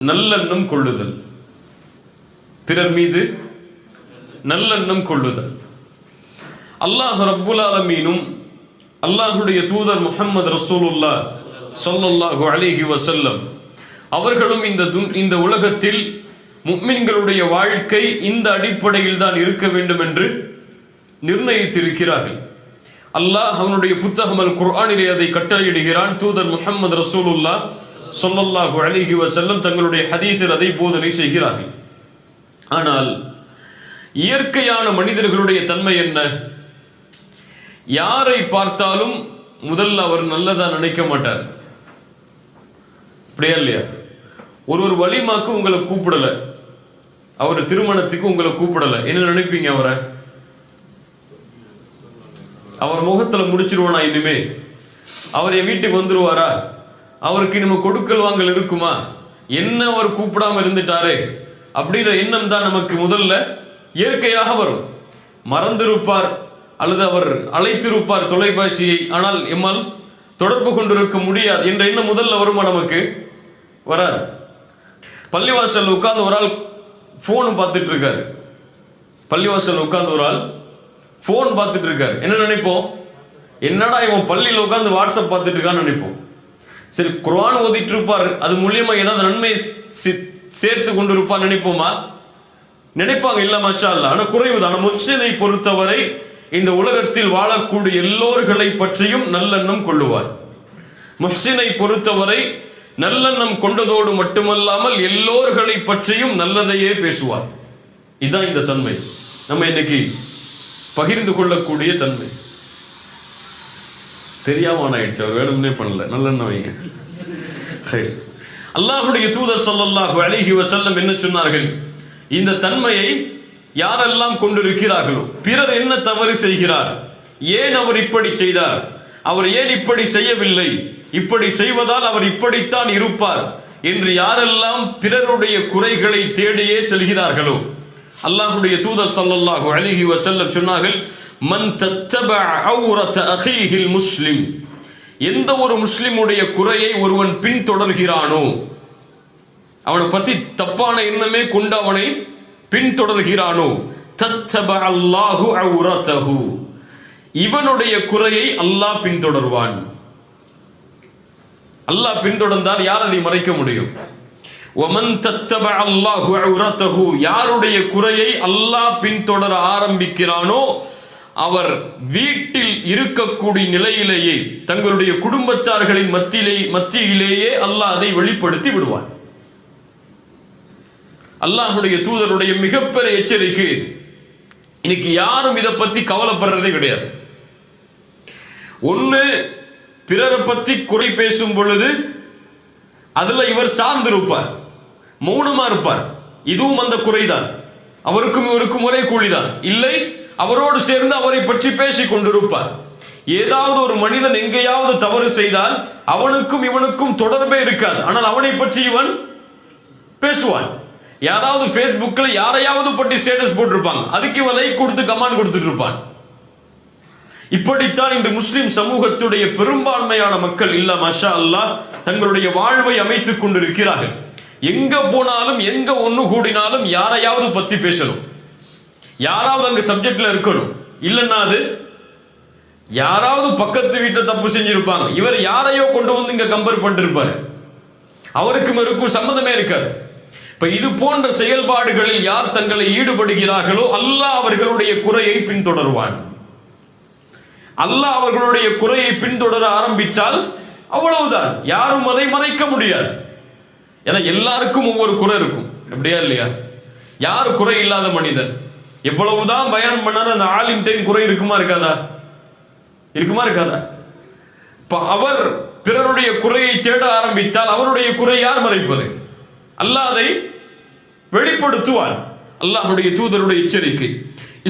நல்லெண்ணம் கொள்ளுதல், பிறர் மீது நல்லெண்ணம் கொள்ளுதல். அல்லாஹ் ரப்புல் ஆலமீனும் அல்லாஹுடைய தூதர் முஹம்மது ரசூலுல்லாஹ் ஸல்லல்லாஹு அலைஹி வஸல்லம் அவர்களும் இந்த உலகத்தில் முஃமின்களுடைய வாழ்க்கை இந்த அடிப்படையில் தான் இருக்க வேண்டும் என்று நிர்ணயித்திருக்கிறார்கள். அல்லாஹ் அவனுடைய புத்தகம் அல் குர்ஆனிலே அதை கட்டளையிடுகிறான். தூதர் முஹம்மது ரசூலுல்லாஹ் ஸல்லல்லாஹு அலைஹி வஸல்லம் தங்களுடைய ஹதீஸில் அதை போதனை செய்கிறார்கள். ஆனால் இயற்கையான மனிதர்களுடைய தன்மை என்ன? யாரை பார்த்தாலும் முதல்ல அவர் நல்லதா நினைக்க மாட்டார். அப்படியா இல்லையா? ஒரு வலிமாக்கு உங்களை கூப்பிடல, அவர் திருமணத்துக்கு உங்களை கூப்பிடல, என்ன நினைப்பீங்க? அவர் முகத்துல முடிச்சிருவானா? இனிமே அவர் என் வீட்டுக்கு வந்துருவாரா? அவருக்கு நம்ம கொடுக்கல் வாங்கல் இருக்குமா? என்ன அவர் கூப்பிடாம இருந்துட்டாரு அப்படின்ற எண்ணம் தான் நமக்கு முதல்ல இயற்கையாக வரும். மறந்திருப்பார் அல்லது அவர் அழைத்திருப்பார் தொலைபேசியை, ஆனால் எம்மால் தொடர்பு கொண்டிருக்க முடியாது என்ற எண்ணம் முதல்ல வருமா? நமக்கு வராது. பள்ளிவாசல் உட்கார்ந்து ஒரு ஆள் போன் பார்த்துட்டு இருக்காரு, பள்ளிவாசல் உட்கார்ந்து ஒரு ஆள் போன் பார்த்துட்டு இருக்காரு, என்ன நினைப்போம்? என்னடா இவன் பள்ளியில் உட்கார்ந்து வாட்ஸ்அப் பார்த்துட்டு இருக்கான்னு நினைப்போம். சரி, குர்ஆன் ஓதிட்டு இருப்பார், அது மூலியமா ஏதாவது நன்மை சேர்த்து கொண்டு இருப்பார் நினைப்போமா? நினைப்பாங்க, இல்ல மாஷா அல்லாஹ். ஆனா குறைவுதான். முஹ்சினை பொறுத்தவரை இந்த உலகத்தில் வாழக்கூடிய எல்லோர்களை பற்றியும் நல்லெண்ணம் கொள்ளுவார். முஹ்சினை பொறுத்தவரை நல்லெண்ணம் கொண்டதோடு மட்டுமல்லாமல் எல்லோர்களை பற்றியும் நல்லதையே பேசுவார். இதுதான் இந்த தன்மை, நம்ம இன்னைக்கு பகிர்ந்து கொள்ளக்கூடிய தன்மை. தெரியாம ஆயிடுச்சு, அவர் வேணும்னே பண்ணல, நல்லெண்ணம் வைங்க. அல்லாஹுடைய தூதர் ஸல்லல்லாஹு அலைஹி வஸல்லம் என்ன சொன்னார்கள்? இந்த தன்மையை யாரெல்லாம் கொண்டிருக்கிறார்களோ, பிறர் என்ன தவறு செய்கிறார், ஏன் அவர் இப்படி செய்தார், அவர் ஏன் இப்படி செய்யவில்லை, இப்படி செய்வதால் அவர் இப்படித்தான் இருப்பார் என்று யாரெல்லாம் பிறருடைய குறைகளை தேடியே செல்கிறார்களோ, அல்லாஹுடைய தூதர் ஸல்லல்லாஹு அலைஹி வஸல்லம் சொன்னார்கள், மன் தத்தபஅ அவ்ரத அஹீஹில் முஸ்லிம், எந்த ஒரு முஸ்லிமுடைய குறையை ஒருவன் பின்தொடர்கிறானோ, அவனை பற்றி தப்பான எண்ணமே கொண்டு அவனை பின்தொடர்கிறானோ, தத்தபஅ அல்லாஹு அவ்ரதஹு, இவனுடைய குறையை அல்லாஹ் பின்தொடர்வான். அல்லாஹ் பின்தொடர்ந்தால் யார் அதை மறைக்க முடியும்? வமன் தத்தபஅ அல்லாஹு அவ்ரதஹு, யாருடைய குறையை அல்லாஹ் பின்தொடர ஆரம்பிக்கிறானோ அவர் வீட்டில் இருக்கக்கூடிய நிலையிலேயே தங்களுடைய குடும்பத்தார்களின் மத்தியிலேயே அல்லாஹ் அதை வெளிப்படுத்தி விடுவான். அல்லாஹுடைய தூதருடைய மிகப்பெரிய எச்சரிக்கை இது. இன்னைக்கு யாரும் இதை பற்றி கவலைப்படுறதே கிடையாது. ஒன்று, பிறரை பற்றி குறை பேசும் பொழுது அதுல இவர் சார்ந்திருப்பார், மௌனமா இருப்பார், இதுவும் அந்த குறைதான், அவருக்கும் இவருக்கும் ஒரே கூலிதான். இல்லை, அவரோடு சேர்ந்து அவரை பற்றி பேசிக் கொண்டிருப்பார். ஏதாவது ஒரு மனிதன் எங்கேயாவது தவறு செய்தால் அவனுக்கும் இவனுக்கும் தொடர்பே இருக்காது, ஆனால் அவனை பற்றி இவன் பேசுவான். யாராவது ஃபேஸ்புக்கில் யாரையாவது பற்றி ஸ்டேட்டஸ் போட்டிருப்பாங்க, அதுக்கு இவன் லைக் கொடுத்து கமெண்ட் கொடுத்துட்டு இருப்பான். இப்படித்தான் இன்று முஸ்லிம் சமூகத்துடைய பெரும்பான்மையான மக்கள் இல்ல மாஷா அல்லாஹ் தங்களுடைய வாழ்வை அமைத்துக் கொண்டிருக்கிறார்கள். எங்க போனாலும் எங்க ஒண்ணு கூடினாலும் யாரையாவது பத்தி பேசணும், யாராவது அங்க சப்ஜெக்ட்ல இருக்கணும். இல்லைன்னா அது யாராவது பக்கத்து வீட்டை தப்பு செஞ்சிருப்பாங்க, இவர் யாரையோ கொண்டு வந்து இங்க கம்பேர் பண்ணிருப்பாரு, அவருக்கும் இருக்கும் சம்மந்தமே இருக்காது. இப்ப இது போன்ற செயல்பாடுகளில் யார் தங்களை ஈடுபடுகிறார்களோ அல்லாஹ் அவர்களுடைய குறையை பின்தொடர்வான். அல்லாஹ் அவர்களுடைய குறையை பின்தொடர ஆரம்பித்தால் அவ்வளவுதான், யாரும் அதை மறைக்க முடியாது. ஏன்னா எல்லாருக்கும் ஒவ்வொரு குறை இருக்கும், அப்படியா இல்லையா? யார் குறை இல்லாத மனிதன்? எவ்வளவுதான் பயான் பண்ணாலும் அந்த ஆலிம் டைம் குறை இருக்குமா இருக்காதா? இருக்குமா இருக்காதா? இப்ப அவர் பிறருடைய குறையை தேட ஆரம்பித்தால் அவருடைய குறை யார் மறைப்பது? அல்லாஹ் அதை வெளிப்படுத்துவான். அல்லாஹுடைய தூதருடைய எச்சரிக்கை.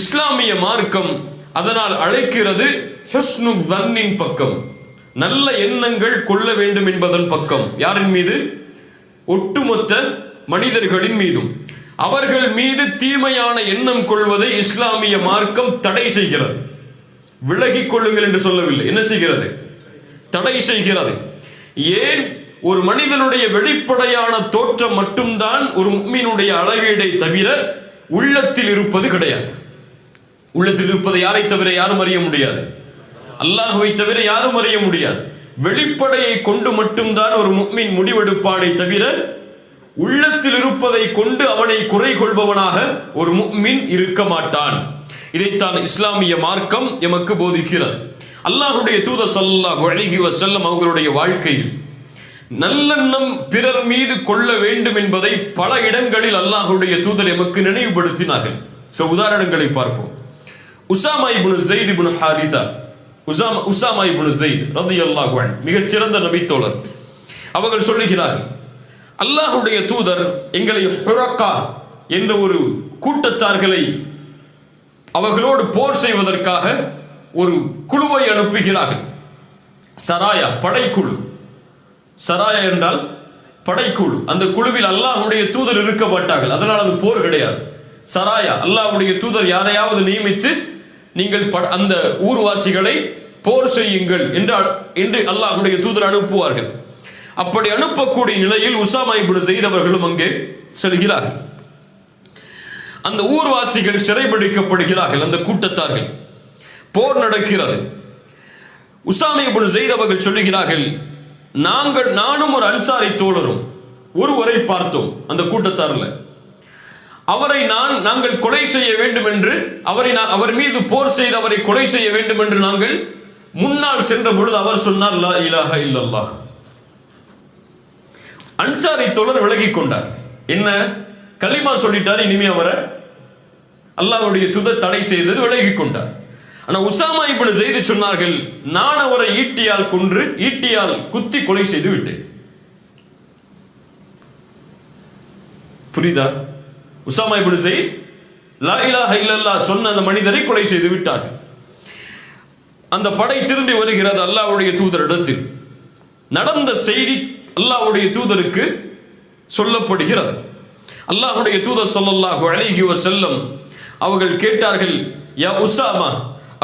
இஸ்லாமிய மார்க்கம் அதனால் அழைக்கிறது ஹுஸ்னு தன்னின் பக்கம், நல்ல எண்ணங்கள் கொள்ள வேண்டும் என்பதன் பக்கம். யாரின் மீது? ஒட்டுமொத்த மனிதர்களின் மீதும். அவர்கள் மீது தீமையான எண்ணம் கொள்வதை இஸ்லாமிய மார்க்கம் தடை செய்கிறது. விலகிக் கொள்ளுங்கள் என்று சொல்லவில்லை, என்ன செய்கிறது? தடை செய்கிறது. ஏன் ஒரு மனிதனுடைய வெளிப்படையான தோற்றம் மட்டும்தான் ஒரு முஃமினுடைய அளவீடை தவிர உள்ளத்தில் இருப்பது கிடையாது. உள்ளத்தில் இருப்பதை யாரை தவிர யாரும் அறிய முடியாது, அல்லாஹ்வை தவிர யாரும் அறிய முடியாது. வெளிப்படையை கொண்டு மட்டும்தான் ஒரு முஃமின் முடிவெடுப்பானை தவிர உள்ளத்தில் இருப்பதை கொண்டு அவனை குறை கொள்பவனாக ஒரு முஃமின் இருக்க மாட்டான். இதைத்தான் இஸ்லாமிய மார்க்கம் எமக்கு போதிக்கிறது. அல்லாஹ்வுடைய தூதர் ஸல்லல்லாஹு அலைஹி வஸல்லம் அவர்களுடைய வாழ்க்கையில் நல்லெண்ணம் பிறர் மீது கொள்ள வேண்டும் என்பதை பல இடங்களில் அல்லாஹ்வுடைய தூதர் எமக்கு நினைவுபடுத்தினார்கள். சில உதாரணங்களை பார்ப்போம். உஸாமா இப்னு ஸைத் இப்னு ஹாரிஸா, உஸாமா இப்னு ஸைத் ரலியல்லாஹு அன்ஹு மிகச்சிறந்த நபித்தோழர். அவர்கள் சொல்லுகிறார்கள், அல்லாஹ்வுடைய தூதர் எங்களை ஹுரக்கா என்ற ஒரு கூட்டத்தார்களை அவர்களோடு போர் செய்வதற்காக ஒரு குழுவை அனுப்புகிறார்கள். சராயா, படைக்குழு. சராயா என்றால் படைக்குழு. அந்த குழுவில் அல்லாஹ்வுடைய தூதர் இருக்க மாட்டார்கள், அதனால் அது போர் கிடையாது. சராயா, அல்லாஹ்வுடைய தூதர் யாரையாவது நியமித்து நீங்கள் அந்த ஊர்வாசிகளை போர் செய்யுங்கள் என்று அல்லாஹ்வுடைய தூதர் அனுப்புவார்கள். அப்படி அனுப்பக்கூடிய நிலையில் உஸாமா இப்னு ஸைத் அவர்களும் அங்கே செல்கிறார்கள். அந்த ஊர்வாசிகள் சிறைபிடிக்கப்படுகிறார்கள். அந்த கூட்டத்தார்கள், போர் நடக்கிறது. உஸாமா இப்னு ஸைத் அவர்கள் சொல்லுகிறார்கள், நானும் ஒரு அன்சாரி தோழரும் ஒருவரை பார்த்தோம் அந்த கூட்டத்தாரில். அவரை நாங்கள் கொலை செய்ய வேண்டும் என்று, அவர் மீது போர் செய்து அவரை கொலை செய்ய வேண்டும் என்று நாங்கள் முன்னால் சென்ற பொழுது அவர் சொன்னார், லா இலாஹ இல்லல்லாஹ். அன்சாரி தோழர் விலகி கொண்டார். என்ன, கலிமா சொல்லிட்டார், இனிமே அவரை அல்லாஹ்வுடைய தூதர் தடை செய்தது, விலகி கொண்டார். ஆனால் உஸாமா இப்னு ஸைத் சொன்னார்கள், நான் அவரை ஈட்டியால் குத்தி கொலை செய்து விட்டேன். புரியுதா? உஸாமா இப்னு ஸைத் லா இலாஹ இல்லல்லாஹ் சொன்ன அந்த மனிதரை கொலை செய்து விட்டார். அந்த படை திரும்பி வருகிறது அல்லாஹ்வுடைய தூதரிடத்தில். நடந்த செய்தி அல்லாஹ்வுடைய தூதருக்கு சொல்லப்படுகிறது. அல்லாஹ்வுடைய தூதர் ஸல்லல்லாஹு அலைஹி வஸல்லம் அவர்கள் கேட்டார்கள், யா உஸாமா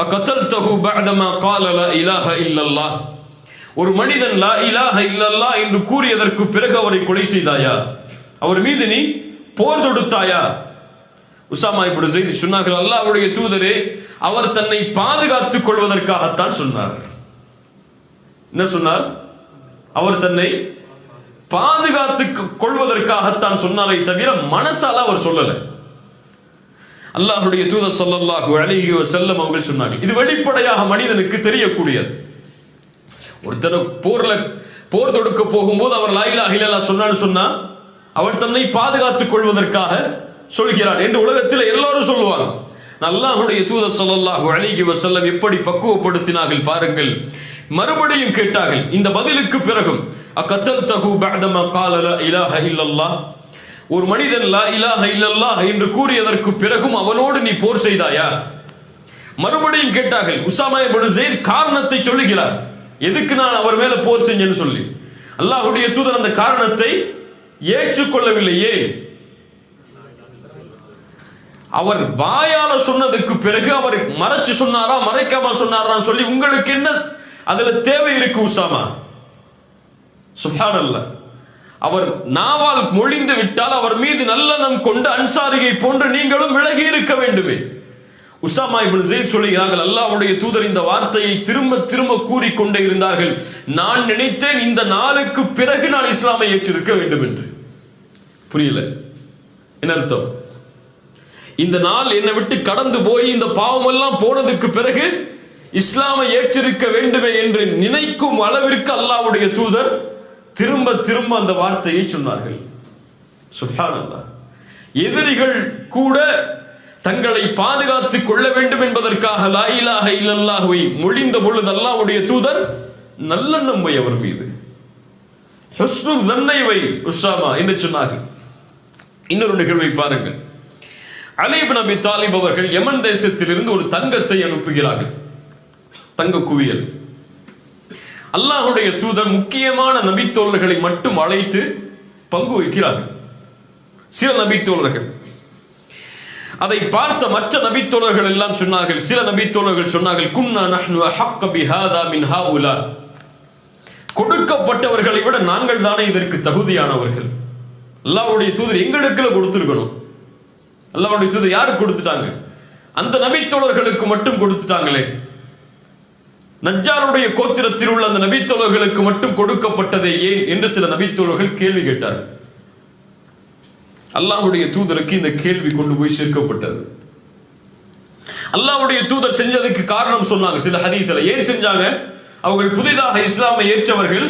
அகதல்தஹு பஅதமா கால லா இலாஹ இல்லல்லாஹ். ஒரு மனிதன் லா இலாஹ இல்லல்லாஹ் என்று கூறியதற்கு பிறகு அவரை கொலை செய்தாயா? அவர் மீது நீ போர் தொடுத்தாயா? உஸாமா இப்னு ஸைத் சொன்னார்கள், அல்லாஹ்வுடைய தூதரே, அவர் தன்னை பாதுகாத்துக் கொள்வதற்காகத்தான் சொன்னார். என்ன சொன்னார்? அவர் தன்னை பாதுகாத்துக் கொள்வதற்காகத்தான் சொன்னாரை தவிர மனசால அவர் சொல்லல. அல்லாஹ்வுடைய தூதர் ஸல்லல்லாஹு அலைஹி வஸல்லம் அவர்கள் சொன்னார்கள், இது வெளிப்படையாக மனிதனுக்கு தெரியக்கூடியது. ஒருத்தர் போர் தொடுக்க போகும்போது அவர் லா இலாஹ இல்லல்லாஹ் சொன்னான்னு சொன்னா அவர் தன்னை பாதுகாத்துக் கொள்வதற்காக சொல்கிறார் என்று உலகத்தில் எல்லாரும் சொல்லுவாங்க. அல்லாஹ்வுடைய தூதர் ஸல்லல்லாஹு அலைஹி வஸல்லம் எப்படி பக்குவப்படுத்தினார்கள் பாருங்கள். மறுபடியும் கேட்டார்கள் இந்த பதிலுக்கு பிறகும், அகதல்தஹு பஅதமா கால லா இலாஹ இல்லல்லாஹ். ஒரு மனிதன் லா இலாஹ இல்லல்லாஹ் என்று கூறியதற்கு பிறகும் அவனோடு நீ போர் செய்தாயா? மறுபடியும் கேட்டார்கள். உஸாமா இப்னு ஸைத் காரணத்தை சொல்லுகிறார், எதுக்கு நான் அவர் மேல போர் செஞ்சேன்னு சொல்லி. அல்லாஹ்வுடைய தூதர் அந்த காரணத்தை ஏற்றுக்கொள்ளவில்லையே. அவர் வாயால சொன்னதுக்கு பிறகு அவர் மறைச்சு சொன்னாரா மறைக்காம சொன்னாரா சொல்லி உங்களுக்கு என்ன அதுல தேவை இருக்கு உஸாமா? சுப்ஹானல்லாஹ். அவர் நாவால் மொழிந்து விட்டால் அவர் மீது நல்லெண்ணம் கொண்டு அன்சாரியை போன்று நீங்களும் விலகி இருக்க வேண்டுமே. உஸாமா இப்னு ஸைத் சொல்லுகிறார்கள், அல்லாஹ்வுடைய தூதர் இந்த வார்த்தையை திரும்ப திரும்ப கூறிக்கொண்டே இருந்தார்கள். நான் நினைத்தேன் இந்த நாளுக்கு பிறகு நான் இஸ்லாமை ஏற்றிருக்க வேண்டும் என்று. புரியல என்ன அர்த்தம்? இந்த நாள் என்னை விட்டு கடந்து போய் இந்த பாவம் எல்லாம் போனதுக்கு பிறகு இஸ்லாமை ஏற்றிருக்க வேண்டுமே என்று நினைக்கும் அளவிற்கு அல்லாஹ்வுடைய தூதர் திரும்ப திரும்ப அந்த வார்த்தையை சொன்னார்கள். சுப்ஹானல்லாஹ். எதிரிகள் கூட தங்களை பாதுகாத்துக் கொள்ள வேண்டும் என்பதற்காக லா இலாஹ இல்லல்லாஹ்வை மொழிந்த பொழுது அல்லாஹ்வுடைய தூதர் நல்லெண்ணம் வை அவர் மீது, ஹுஸ்னு ظنை வை உஸாமா என்று சொன்னார்கள். இன்னொரு நிகழ்வை பாருங்கள். அலி இப்னு அபி தாலிப் அவர்கள் யமன் தேசத்திலிருந்து ஒரு தங்கத்தை அனுப்புகிறார்கள், தங்க குவியல். அல்லாஹ்வுடைய தூதர் முக்கியமான நபித்தோழர்களை மட்டும் அழைத்து பங்கு வைக்கிறார்கள். சில நபித்தோழர்கள் அதை பார்த்த மற்ற நபித்தோழர்கள் எல்லாம் சொன்னார்கள், சில நபித்தோழர்கள் சொன்னார்கள், குன்னா நஹ்னு அஹக்க பிஹாதா மின் ஹாஉலா. கொடுக்கப்பட்டவர்களை விட நாங்கள் தானே இதற்கு தகுதியானவர்கள். அல்லாஹ்வுடைய தூதர் எங்களுக்குள்ள கொடுத்துருக்கணும். அல்லாஹ்வுடைய தூதர் யாருக்கு கொடுத்துட்டாங்க? அந்த நபித்தோழர்களுக்கு மட்டும் கொடுத்துட்டாங்களே. நஜ்ஜாருடைய கோத்திரத்தில் உள்ள அந்த நபித்தோழர்களுக்கு மட்டும் கொடுக்கப்பட்டதே ஏன் என்று சில நபித்தோழர்கள் கேள்வி கேட்டார்கள். அல்லாஹ்வுடைய தூதருக்கு இந்த கேள்வி கொண்டு போய் சேர்க்கப்பட்டது. அல்லாஹ்வுடைய தூதர் செஞ்சதுக்கு காரணம் சொன்னாங்க சில ஹதீஸ்ல. ஏன் செஞ்சாங்க? அவர்கள் புதிதாக இஸ்லாமை ஏற்றவர்கள்,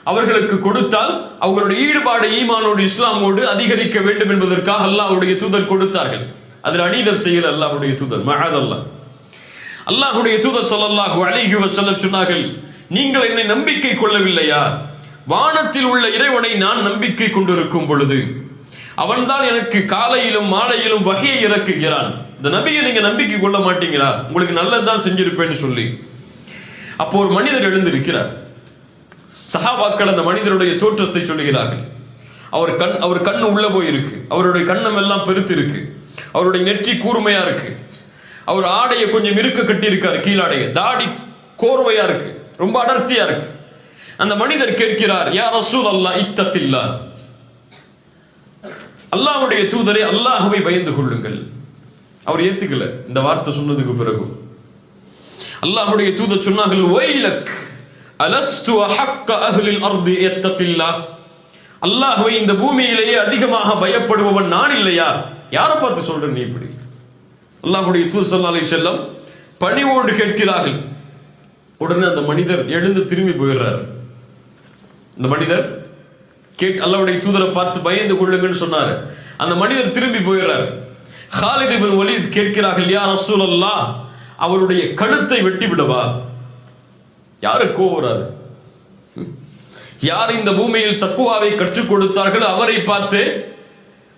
அவர்களுக்கு கொடுத்தால் அவர்களுடைய ஈடுபாடு ஈமானோடு இஸ்லாமோடு அதிகரிக்க வேண்டும் என்பதற்காக அல்லாஹ்வுடைய தூதர் கொடுத்தார்கள். அதில் அநீதம் செய்யல அல்லாஹ்வுடைய தூதர், மஅதல்லாஹ். அல்லாஹ்வுடைய தூதர் ஸல்லல்லாஹு அலைஹி வஸல்லம் சொன்னார்கள், நீங்கள் என்னை நம்பிக்கை கொள்ளவில்லையா? வானத்தில் உள்ள இறைவனை நான் நம்பிக்கை கொண்டிருக்கும் பொழுது அவன்தான் எனக்கு காலையிலும் மாலையிலும் வஹியை இறக்குகிறான். இந்த நபியை நீங்க நம்பிக்கை கொள்ள மாட்டீங்களா? உங்களுக்கு நல்லதுதான் செஞ்சிருப்பேன்னு சொல்லி. அப்போ ஒரு மனிதர் எழுந்திருக்கிறார். சஹாபாக்கள் அந்த மனிதருடைய தோற்றத்தை சொல்லுகிறார்கள். அவர் கண்ணு உள்ள போய் இருக்கு, அவருடைய கண்ணம் எல்லாம் பெருத்து இருக்கு, அவருடைய நெற்றி கூர்மையா இருக்கு, அவர் ஆடையை கொஞ்சம் இருக்க கட்டி இருக்காரு, கீழாடைய தாடி கோர்வையா இருக்கு, ரொம்ப அடர்த்தியா இருக்கு. அந்த மனிதர் கேட்கிறார், யா ரசூலல்லாஹ் இத்தகில்லாஹ், அல்லாஹ்வுடைய தூதரே அல்லாஹ்வை பயந்து கொள்ளுங்கள். அவர் ஏத்துக்கல இந்த வார்த்தை சொன்னதுக்கு பிறகு. அல்லாஹ்வுடைய தூதர் சொன்னார்கள், வைலக் அலஸ்து அஹக்க அஹ்லில் அர்தி இத்தகில்லாஹ், அல்லாஹ்வை இந்த பூமியிலேயே அதிகமாக பயப்படுபவன் நான் இல்லையா? யாரை பார்த்து சொல்ற நீ இப்படி? அல்லாஹ்வுடைய தூதர் ஸல்லல்லாஹு அலைஹி வஸல்லம் பணிவோடு கேட்கிறார்கள். உடனே அந்த மனிதர் எழுந்து திரும்பி போயிடுறார். அந்த மனிதர் அல்லாஹ்வுடைய தூதரை பார்த்து பயந்து கொள்ளுங்கன்னு சொன்னாரு. அந்த மனிதர் திரும்பி போயிடுறார். ஹாலித் இப்னு வலீத் கேட்கிறார்கள், யா ரசூலல்லாஹ், அவருடைய கழுத்தை வெட்டி விடவா? யாருக்கு வராது? யார் இந்த பூமியில் தக்குவாவை கற்றுக் கொடுத்தார்கள் அவரை பார்த்து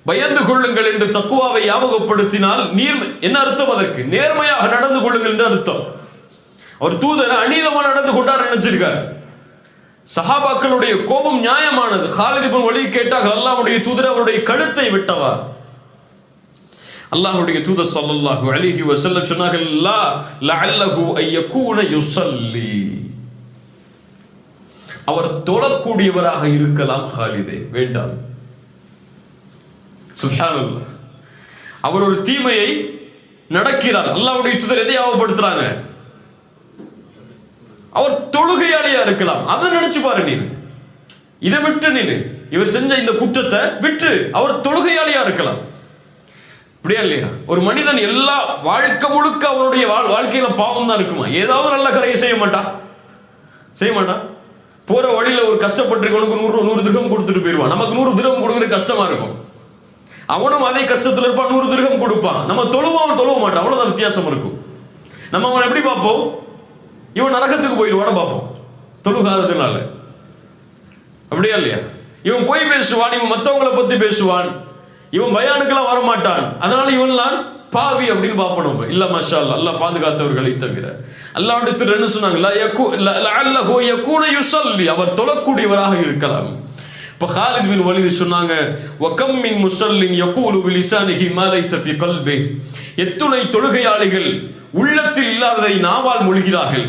பயந்து கொள்ளுங்கள் என்று தக்குவாவை ஞாபகப்படுத்தினால் என்ன அர்த்தம்? அதற்கு நேர்மையாக நடந்து கொள்ளுங்கள் என்று அர்த்தம். அவர் தூதர் அநீதமா நடந்து கொண்டார் நினைச்சிருக்கார். சஹாபாக்களுடைய கோபம் நியாயமானது. ஹாலித் இப்னு வலீத் கேட்டார்கள், அல்லாஹ்வுடைய தூதர் அவருடைய கழுத்தை வெட்டவா? அல்லாஹ்வுடைய தூதர் ஸல்லல்லாஹு அலைஹி வஸல்லம் சொன்னார்கள், லா லஅல்லஹு அய்யகூன யுஸல்லி, அவர் தொழக்கூடியவராக இருக்கலாம் ஹாலிதே, வேண்டாம். சுப்ஹானல்லாஹ். அவர் ஒரு தீமையை நடக்கிறார். அல்லாஹ்வுடைய தூதர் எதை ஞாபகப்படுத்துறாங்க? அவர் தொழுகையாளியா இருக்கலாம். அதை நினைச்சு பாரு நீ. இதை விட்டு நீ இவர் செஞ்ச இந்த குற்றத்தை விட்டு அவர் தொழுகையாளியா இருக்கலாம். அப்படியா இல்லையா? ஒரு மனிதன் எல்லா வாழ்க்கை முழுக்க அவருடைய வாழ்க்கையில பாவம் தான் இருக்குமா? ஏதாவது நல்ல கரையை செய்ய மாட்டான். போற வழியில ஒரு கஷ்டப்பட்டிருக்கவனுக்கு 100 திர்ஹம் கொடுத்துட்டு போயிடுவான். நமக்கு 100 திர்ஹம் கொடுக்குற கஷ்டமா இருக்கும். அவனும் அதே கஷ்டத்துல இருப்பான், 100 திர்ஹம் கொடுப்பான். நம்ம தொழுவோம், அவன் தொழுவ மாட்டான். அவ்வளவுதான் வித்தியாசம் இருக்கும். நம்ம அவனை எப்படி பார்ப்போம்? இவன் நரகத்துக்கு போயிடுவான பார்ப்போம், தொழுகாததுனால. அப்படியா இல்லையா? இவன் போய் பேசுவான், இவன் மற்றவங்களை பத்தி பேசுவான், இவன் பயானுக்கெல்லாம் வரமாட்டான், அதனால இவன்லாம் பாவி அப்படின்னு பார்ப்போம். இல்ல மாஷா அல்லாஹ், அல்லாஹ் பாதுகாத்தவர்களை தவிர. அல்லாஹ்வுடைய தூதர் என்ன சொன்னாங்க? லஅல்லஹு யகூன யுஸல்லி, அவர் தொழக்கூடியவராக இருக்கலாம். இப்போ ஹாலித் பின் வலீத் சொன்னாங்க, வகம் மின் முஸல்லின் யகூலு பிலிசானிஹி மா லைஸ ஃபீ கல்பி, எத்துணை தொழுகையாளிகள் உள்ளத்தில் இல்லாததை நாவால் மொழிகிறார்கள்.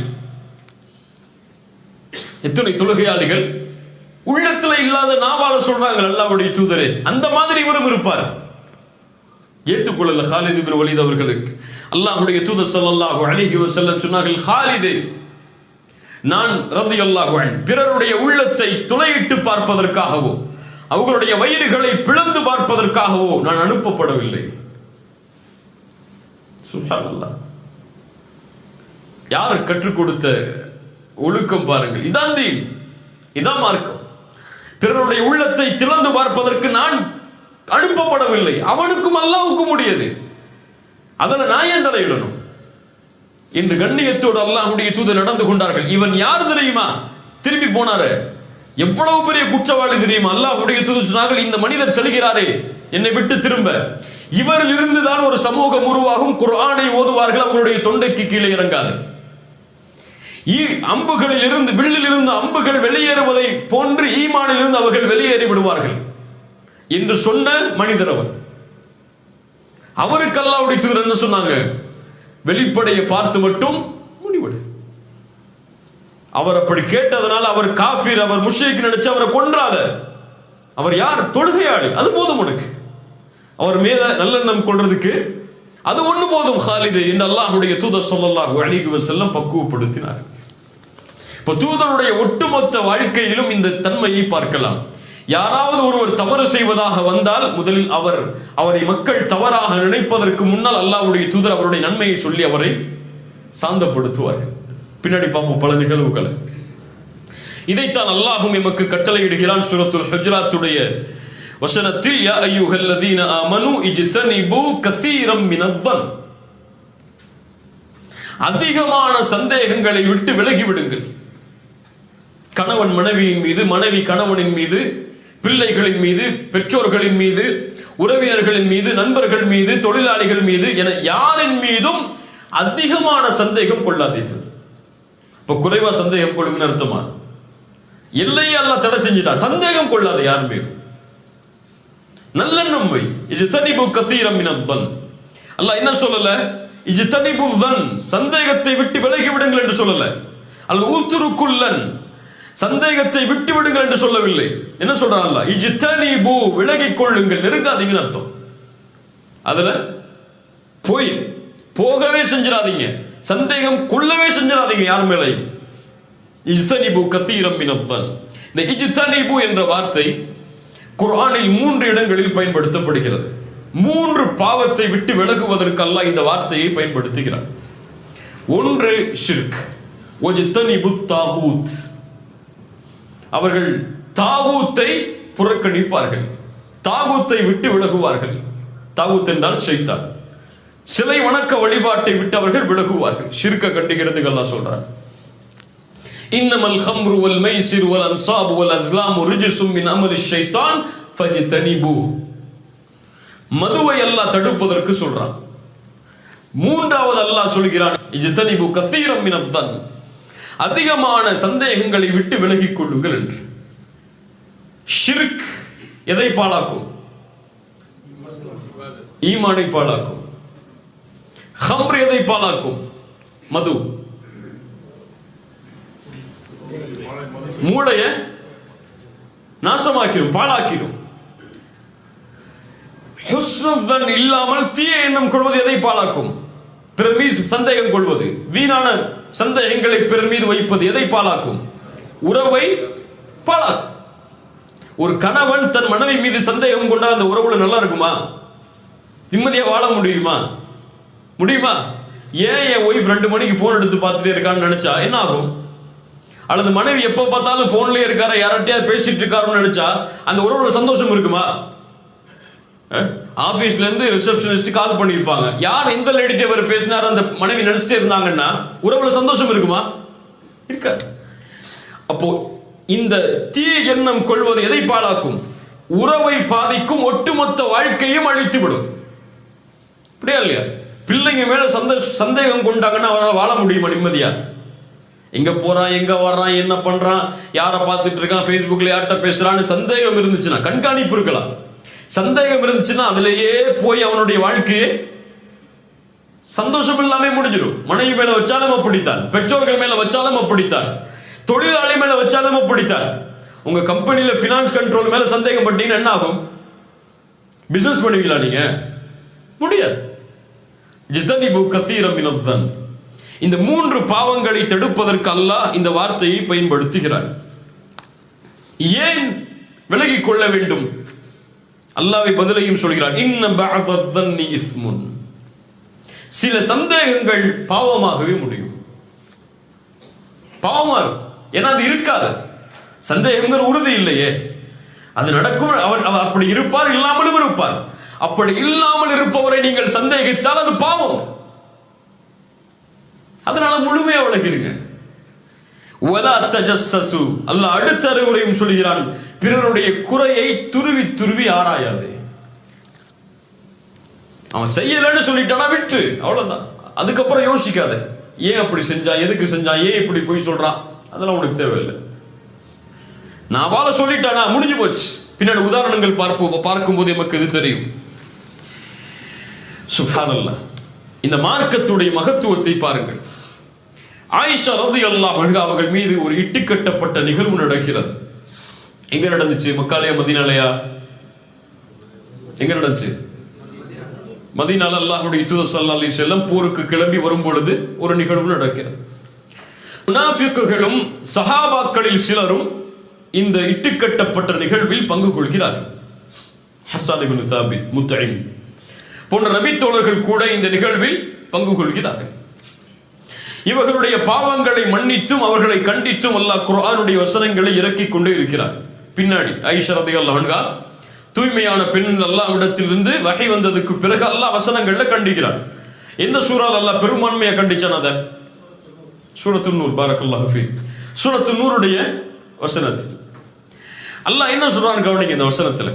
எத்துணை தொழுகையாளிகள் உள்ளத்துல இல்லாத நாவால சொல்றாங்க அல்லாஹ்வுடைய தூதரே. அந்த மாதிரி இவரும் இருப்பார். ஏற்றுக்கொள்ளல ஹாலித் பின் வலீத் அவர்களுக்கு. அல்லாஹ்வுடைய தூதர் ஸல்லல்லாஹு அலைஹி வஸல்லம் சொன்னார்கள், ஹாலிதே, நான் ரலியல்லாஹு அன்ஹு பிறருடைய உள்ளத்தை துளையிட்டு பார்ப்பதற்காகவோ அவர்களுடைய வயிறுகளை பிளந்து பார்ப்பதற்காகவோ நான் அனுப்பப்படவில்லை. சுப்ஹானல்லாஹ். யார் கற்றுக் கொடுத்த ஒழுக்கம் பாருங்கள். இதான் தீன், இதான் மார்க்கம். பிறருடைய உள்ளத்தை திறந்து பார்ப்பதற்கு நான் அனுப்பப்படவில்லை. அவனுக்கும் அல்லாஹ்வுக்கும் முடியாது. அதில் நான் ஏன் தலையிடணும்? இன்று கண்ணியத்தோடு அல்லாஹ்வுடைய தூதர் நடந்து கொண்டார்கள். இவன் யார் தெரியுமா? திரும்பி போனாரு. எவ்வளவு பெரிய குற்றவாளி தெரியுமா? அல்லாஹ்வுடைய தூதர் சொன்னார்கள், இந்த மனிதர் செல்கிறாரே என்னை விட்டு திரும்ப, இவரில் இருந்து தான் ஒரு சமூகம் உருவாகும். குர்ஆனை ஓதுவார்கள், அவர்களுடைய தொண்டைக்கு கீழே இறங்காது. அம்புகளில் இருந்து வில்லில் இருந்து அம்புகள் வெளியேறுவதை போன்று ஈமானில் இருந்து அவர்கள் வெளியேறி விடுவார்கள் என்று சொன்ன மனிதர் அவர். அவருக்கு அல்லாஹ்வுடைய தூதர் என்ன சொன்னாங்க? வெளிப்படையை பார்த்து மட்டும் முடிவெடு. அவர் அப்படி கேட்டதனால அவர் காஃபிர், அவர் முஷ்ரிக் நினைச்சு அவரை கொன்றாத. அவர் யார்? தொழுகையாளி. அது போதும் உனக்கு. அவர் மீத நல்லெண்ணம் கொள்றதுக்கு அது ஒண்ணு போதும் ஹாலிது என்று அல்லாஹ்வுடைய தூதர் ஸல்லல்லாஹு அலைஹி வஸல்லம் பக்குவப்படுத்தினார். இப்ப தூதருடைய ஒட்டுமொத்த வாழ்க்கையிலும் இந்த தன்மையை பார்க்கலாம். யாராவது ஒருவர் தவறு செய்வதாக வந்தால் முதலில் அவரை மக்கள் தவறாக நினைப்பதற்கு முன்னால் அல்லாஹ்வுடைய தூதர் அவருடைய நன்மையை சொல்லி அவரை சாந்தப்படுத்துவார்கள். பின்னாடி பார்ப்போம் பல நிகழ்வுகளை. இதைத்தான் அல்லாஹும் எமக்கு கட்டளையிடுகிறான் சூரத்துல் ஹுஜராத்துடைய வசனத்தில், யா அய்யுஹல்லதீன ஆமனு இஜ்தனிபு கஸீரம் மினத்-தன். அதிகமான சந்தேகங்களை விட்டு விலகி விடுங்கள். கணவன் மனைவியின் மீது, மனைவி கணவனின் மீது, பிள்ளைகளின் மீது, பெற்றோர்களின் மீது, உறவினர்களின் மீது, நண்பர்கள் மீது, தொழிலாளிகள் மீது என யாரின் மீதும் அதிகமான சந்தேகம் கொள்ளாதீர்கள். இப்ப குறைவா சந்தேகம் கொள்ளுங்க அர்த்தமா? எல்லையே அல்லாஹ் தடை செஞ்சிட்டா. சந்தேகம் கொள்ளாத யார் மீதும். நல்லெண்ணம் வை. இஜ்தனிபு கஸீரம் மினத்-தன். அல்லாஹ் என்ன சொல்லல? இஜ்தனிபு தன், சந்தேகத்தை விட்டு விலகி விடுங்கள் என்று சொல்லல. அல் ஊத்துருக்குல்லன், சந்தேகத்தை விட்டு விடுங்கள் என்று சொல்லவில்லை. என்ன சொல்றான் அல்லாஹ்? இஜ்தனிபு, விலகிக் கொள்ளுங்கள், நெருங்காதீங்கன்னு அர்த்தம். அதுல போகவே செஞ்சிடாதீங்க, சந்தேகம் கொள்ளவே செஞ்சிடாதீங்க யார் மேலையும். இஜ்தனிபு கஸீரம் மினத்-தன். இந்த இஜ்தனிபு என்ற வார்த்தை குர்ஆனில் 3 இடங்களில் பயன்படுத்தப்படுகிறது. 3 பாவத்தை விட்டு விலகுவதற்கு அல்லாஹ் இந்த வார்த்தையை பயன்படுத்துகிறார். ஒன்று ஷிர்க், வஜ்தனிபு தாகூத். அவர்கள் தாகூத்தை புறக்கணிப்பார்கள், தாகூத்தை விட்டு விலகுவார்கள். தாகூத் என்றால் ஷைத்தான். சிலை வணக்க வழிபாட்டை விட்டு அவர்கள் விலகுவார்கள். ஷிர்க்க கண்டுகிறது அல்லாஹ் சொல்றான். இன்னமல் ஹம்ரு வல் மைசிர் வல் அன்சாபு வல் அஸ்லாமு ரிஜ்சும் மின் அமலி ஷைத்தான் ஃபஜ்தனிபு. மதுவை அல்லாஹ் தடுப்பதற்கு சொல்றான். மூன்றாவது அல்லாஹ் சொல்கிறான் இஜ்தனிபு கஸீரம் மினத்-தன், அதிகமான சந்தேகங்களை விட்டு விலகிக் கொள்ளுங்கள் என்று. ஷிர்க் எதை பாழாக்கும்? ஈமானை பாழாக்கும். ஹம்ர் எதை பாழாக்கும்? மது. மூளைய நாசமாக்கிடும், பாழாக்கிடும். ஹுஸ்னுத்தன் இல்லாமல் தீய எண்ணம் கொள்வது எதை பாழாக்கும்? பிறர் மீது சந்தேகம் கொள்வது, வீணான சந்தேகங்களை பிறர் மீது வைப்பது எதை பாழாக்கும்? உறவை பாழாக்கும். ஒரு கணவன் தன் மனைவி மீது சந்தேகம் கொண்டால் அந்த உறவுல நல்லா இருக்குமா? நிம்மதியா வாழ முடியுமா? முடியுமா? ஏன் என் ஒய்ஃப் 2 மணிக்கு போன் எடுத்து பார்த்துட்டே இருக்கான்னு நினைச்சா என்ன ஆகும்? அல்லது மனைவி எப்போ பார்த்தாலும் போன்லயே இருக்கார, யார்கிட்டயாவது பேசிட்டு இருக்காருன்னு நினைச்சா அந்த உறவுல சந்தோஷம் இருக்குமா? ஆபீஸ்ல இருந்து ரிசப்ஷனிஸ்ட் கால் பண்ணிருப்பாங்க, யார் இந்த லேடிட்ட இவர் பேசினாரு அந்த மனைவி நினைச்சிட்டே இருந்தாங்கன்னா உறவுல சந்தோஷம் இருக்குமா? இருக்காது. அப்போ இந்த தீய எண்ணம் கொள்வது எதை பாழாக்கும்? உறவை பாதிக்கும், ஒட்டுமொத்த வாழ்க்கையும் அழித்து விடும். அப்படியா இல்லையா? பிள்ளைங்க மேல சந்தேகம் கொண்டாங்கன்னா அவரால் வாழ முடியுமா நிம்மதியா? எங்க போறான், எங்க வர்றான், என்ன பண்றான், யாரை பார்த்துட்டு இருக்கான், ஃபேஸ்புக்ல யார்கிட்ட பேசுறான்னு சந்தேகம் இருந்துச்சுன்னா, கண்காணிப்பு இருக்கலாம். சந்தேகம் இருந்துச்சுன்னா அதிலேயே போய் அவனுடைய வாழ்க்கையே சந்தோஷம் இல்லாம முடிஞ்சிடும். மனைவி மேல வச்சாலும் அப்படித்தான், பெற்றோர்கள் மேல வச்சாலும் அப்படித்தான், தொழிலாளி மேல வச்சாலும் அப்படித்தான். உங்க கம்பெனியில பினான்ஸ் கண்ட்ரோல் மேல சந்தேகம் பண்ணீங்கன்னா என்ன ஆகும்? பிசினஸ் பண்ணுவீங்களா நீங்க? முடியாது. இஜ்தனிபு கஸீரம் மினத்-தன். இந்த 3 பாவங்களை தடுப்பதற்கு அல்லாஹ் இந்த வார்த்தையை பயன்படுத்துகிறார். ஏன் விலகிக் கொள்ள வேண்டும்? அல்லாஹ்வை பதிலையும் சொல்கிறார். இன்ன பஅதத்-தன்னி இஸ்முன். சில சந்தேகங்கள் பாவமாகவே முடியும். பாவமா இருக்கும். ஏன்னா அது இருக்காது. சந்தேகங்கள் உறுதி இல்லையே. அது நடக்கும். அவர் அப்படி இருப்பார், இல்லாமலும் இருப்பார். அப்படி இல்லாமல் இருப்பவரை நீங்கள் சந்தேகித்தால் அது பாவம். அதனால முழுமையா விளக்கிடுங்க. வலா தஜஸ்ஸசு. அல்லாஹ் அடுத்த அறிவுரையும் சொல்கிறான், பிறருடைய குறையை துருவி துருவி ஆராயாதே. அவன் செய்யலன்னு சொல்லிட்டானா விட்டு, அவ்வளவுதான். அதுக்கப்புறம் யோசிக்காத, ஏன் அப்படி செஞ்சா, எதுக்கு செஞ்சா, ஏன் இப்படி போய் சொல்றான், அதெல்லாம் உனக்கு தேவையில்லை. நான் வாழ சொல்லிட்டானா முடிஞ்சு போச்சு. பின்னாடி உதாரணங்கள் பார்க்கும்போது நமக்கு இது தெரியும். சுப்ஹானல்லாஹ். இந்த மார்க்கத்துடைய மகத்துவத்தை பாருங்கள். ஆயிஷா ரலியல்லாஹு அன்ஹா அவர்கள் மீது ஒரு இட்டுக்கட்டப்பட்ட நிகழ்வு நடக்கிறது. எங்க நடந்துச்சு? மக்காலயா மதீனாலயா? எங்க நடந்துச்சு? மதீனால அல்லாஹ்வுடைய தூதர் ஸல்லல்லாஹு அலைஹி வஸல்லம் போருக்கு கிளம்பி வரும் பொழுது ஒரு நிகழ்வு நடக்கிறது. முனாஃபிக்குகளும் சஹாபாக்களில் சிலரும் இந்த இட்டுக்கட்டப்பட்ட நிகழ்வில் பங்கு கொள்கிறார்கள். ஹஸ்ஸான் இப்னு சாபித், முத்இம் போன்ற நபி தோழர்கள் கூட இந்த நிகழ்வில் பங்கு கொள்கிறார்கள். இவர்களுடைய பாவங்களை மன்னித்தும் அவர்களை கண்டித்தும் அல்லாஹ் குர்ஆனுடைய வசனங்களை இறக்கிக் கொண்டே இருக்கிறார். பின்னாடி ஆயிஷா ரலியல்லாஹு அன்ஹா தூய்மையான பெண் அல்லாஹ்விடத்திலிருந்து வஹி வந்ததுக்கு பிறகு அல்லாஹ் வசனங்கள்ல கண்டிக்கிறார். எந்த சூறால அல்லாஹ் பெரும்பான்மையா கண்டிச்சான்? அத சூரத்துன் நூர், பாரக்கல்லாஹு ஃபீக். சூரத்துன் நூருடைய வசனத்தில் அல்லாஹ் என்ன சொல்றான்னு கவனிங்க. இந்த வசனத்துல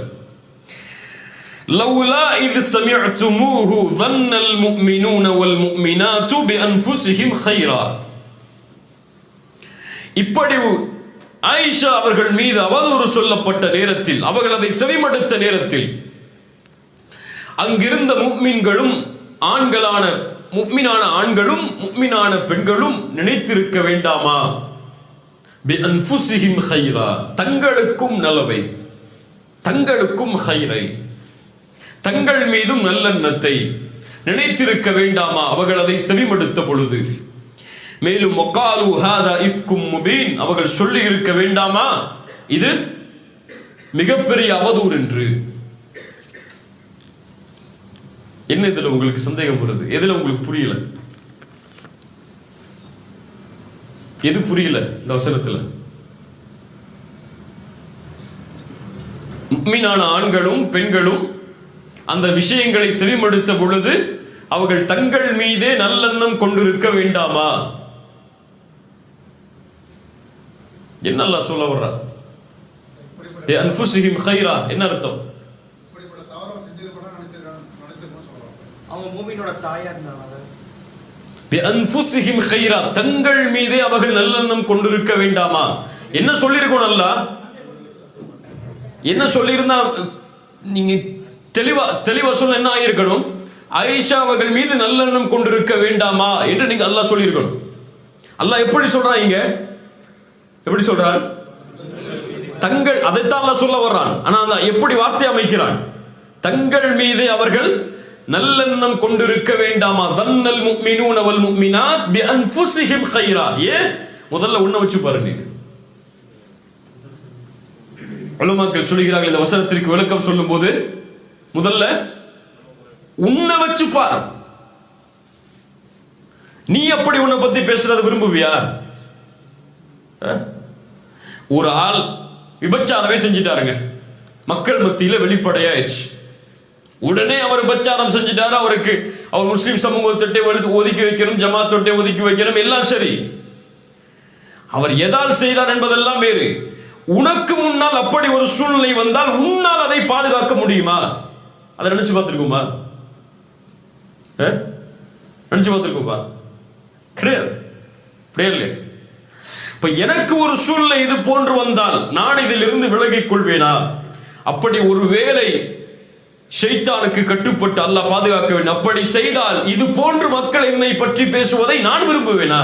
லவ்லா இத் சமிஅதுமூஹு ظنல் முஃமினூன வல் முஃமினாத்து பிஅன்ஃபுஸிஹிம் கைரா. இப்படி ஆயிஷா அவர்கள் மீது அவதூறு சொல்லப்பட்ட நேரத்தில், அவர்கள் அதை செவிமடுத்த நேரத்தில், அங்கிருந்த முஃமின்களும் ஆண்களான முஃமினான ஆண்களும் முஃமினான பெண்களும் நினைத்திருக்க வேண்டாமா? பிஅன்ஃபுஸிஹிம் கைரா, தங்களுக்கும் நலவை, தங்களுக்கும் கைரை, தங்கள் மீதும் நல்லெண்ணத்தை நினைத்திருக்க வேண்டாமா? அவர்கள் அதை செவிமடுத்த பொழுது. மேலும் வகாலு ஹாதா இஃப்கும் முபீன், அவர்கள் சொல்லி இருக்க வேண்டாமா இது மிகப்பெரிய அவதூறு என்று. என்ன இதுல உங்களுக்கு சந்தேகம் வருது? எதுல உங்களுக்கு புரியல? எது புரியல இந்த வசனத்துல? முஃமினான ஆண்களும் பெண்களும் அந்த விஷயங்களை செவிமடுத்த பொழுது அவர்கள் தங்கள் மீதே நல்லெண்ணம் கொண்டிருக்க வேண்டாமா? என்ன அல்லாஹ் சொல்ல வர்றா? அன்ஃபுஸிஹிம் கைரா என்ன அர்த்தம்? அவங்க மூமினோட தாயா இருந்தாங்க. அன்ஃபுஸிஹிம் கைரா, தங்கள் மீதே அவர்கள் நல்லெண்ணம் கொண்டிருக்க வேண்டாமா? என்ன சொல்லியிருக்கணும்? அல்லாஹ் என்ன சொல்லியிருந்தா நீங்க தெளிவா சொல்ல என்ன ஆகியிருக்கணும்? ஆயிஷா அவர்கள் மீது நல்லெண்ணம் கொண்டிருக்க வேண்டாமா என்று நீங்க அல்லாஹ் சொல்லியிருக்கணும். அல்லாஹ் எப்படி சொல்றான் இங்க? எப்படி சொல்றான்? தங்கள், அதைத்தான் அல்லாஹ் சொல்ல வர்றான். ஆனா அல்லாஹ் எப்படி வார்த்தை அமைக்கிறான்? தங்கள் மீது அவர்கள் நல்லெண்ணம் கொண்டிருக்க வேண்டாமா? ظنல் முஃமினூன வல் முஃமினாத் பிஅன்ஃபுஸிஹிம் கைரா. ஏன்? முதல்ல உன்ன வச்சு பாருங்க. உலமாக்கள் சொல்கிறார்கள் இந்த வசனத்திற்கு விளக்கம் சொல்லும் போது, முதல்ல உன்னை வச்சு பார். நீ எப்படி உன்னை பத்தி பேசுறத விரும்புவியா? ஒரு ஆள் விபச்சாரமே செஞ்சிட்டாருங்க, மக்கள் மத்தியில வெளிப்படையாயிருச்சு. உடனே அவர் விபச்சாரம் செஞ்சிட்டாரு, அவருக்கு அவர் முஸ்லிம் சமூகத்தொட்டை ஒதுக்கி வைக்கணும், ஜமாத்தொட்டை ஒதுக்கி வைக்கணும், எல்லாம் சரி. அவர் எதால் செய்தார் என்பதெல்லாம் வேறு. உனக்கு முன்னால் அப்படி ஒரு சூழ்நிலை வந்தால் உன்னால் அதை பாதுகாக்க முடியுமா? அதை நினைச்சு பார்த்திருக்குமா? நினைச்சு பார்த்திருக்குமா? கிடையாது. கிடையாது. இப்ப எனக்கு ஒரு சூழ்நிலை இது போன்று வந்தால் நான் இதிலிருந்து விலகிக் கொள்வேனா? அப்படி ஒரு வேளை ஷைத்தானுக்கு கட்டுப்பட்டு அல்லாஹ் பாதுகாக்க வேண்டும். அப்படி செய்தால் இது போன்று மக்கள் என்னை பற்றி பேசுவதை நான் விரும்புவேனா?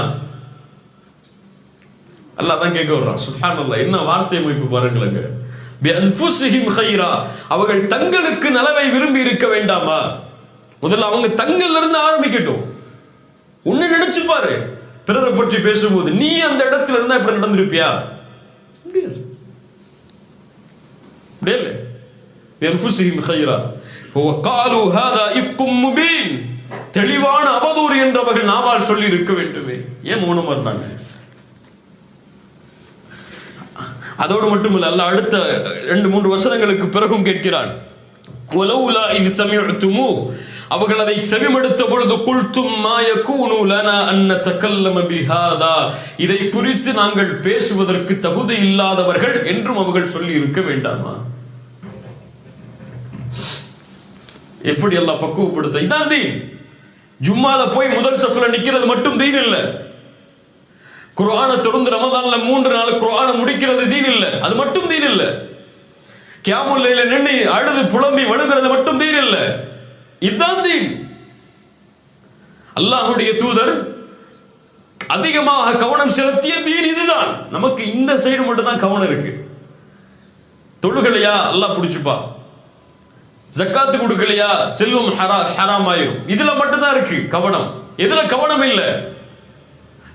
அல்லாஹ் தான் கேட்க வர்றான். சுப்ஹானல்லாஹ், என்ன வார்த்தை அமைப்பு பாருங்களேங்க. பிஅன்ஃபுஸிஹிம் கைரா, அவர்கள் தங்களுக்கு நலவை விரும்பி இருக்க வேண்டாமா? முதல்ல அவங்க தங்கள்ல இருந்து ஆரம்பிக்கட்டும். உன்னை நினைச்சு பாரு, பிறரை பற்றி பேசும்போது நீ அந்த இடத்துல இருந்தா இப்படி நடந்திருப்பியா? முடியாது. முடியல. பிஅன்ஃபுஸிஹிம் கைரா வகாலு ஹாதா இஃப்கும் முபீன், தெளிவான அவதூறு என்று அவர்கள் நாவால் சொல்லி இருக்க வேண்டுமே. ஏன் மௌனமா இருந்தாங்க? அதோடு மட்டுமல்ல, அல்லாஹ் அடுத்த 2-3 வசனங்களுக்கு பிறகும் கேட்கிறான். வலௌலா இத் சமிஅதுமூ, அவர்கள் அதை செவிமடுத்த பொழுது குல்தும் மா யகூனு லனா அன் நதகல்லம பிஹாதா, இதை குறித்து நாங்கள் பேசுவதற்கு தகுதி இல்லாதவர்கள் என்றும் அவர்கள் சொல்லி இருக்க வேண்டாமா? எப்படி அல்லாஹ் பக்குவப்படுத்த. இதான் தீன். ஜும்மால போய் முதல் சஃப்ல நிக்கிறது மட்டும் தீன் இல்ல. குர்ஆனை தொடர்ந்து ரமதான்ல 3 நாள் குர்ஆனை முடிக்கிறது தீன் இல்ல. அது மட்டும் தீன் இல்ல. கியாமுல் லைல நின்னு அழுது புலம்பி வழுகிறது மட்டும் தீன் இல்ல. இதுதான் தீன். அல்லாஹ்வுடைய தூதர் அதிகமாக கவனம் செலுத்திய தீன் இதுதான். நமக்கு இந்த சைடு மட்டும் தான் கவனம் இருக்கு. தொழுகலையா அல்லாஹ் பிடிச்சுப்பா, ஜக்காத்து கொடுக்கலையா செல்வம் ஹராம் ஆயிரும். இதுல மட்டும் தான் இருக்கு கவனம். எதுல கவனம் இல்லை?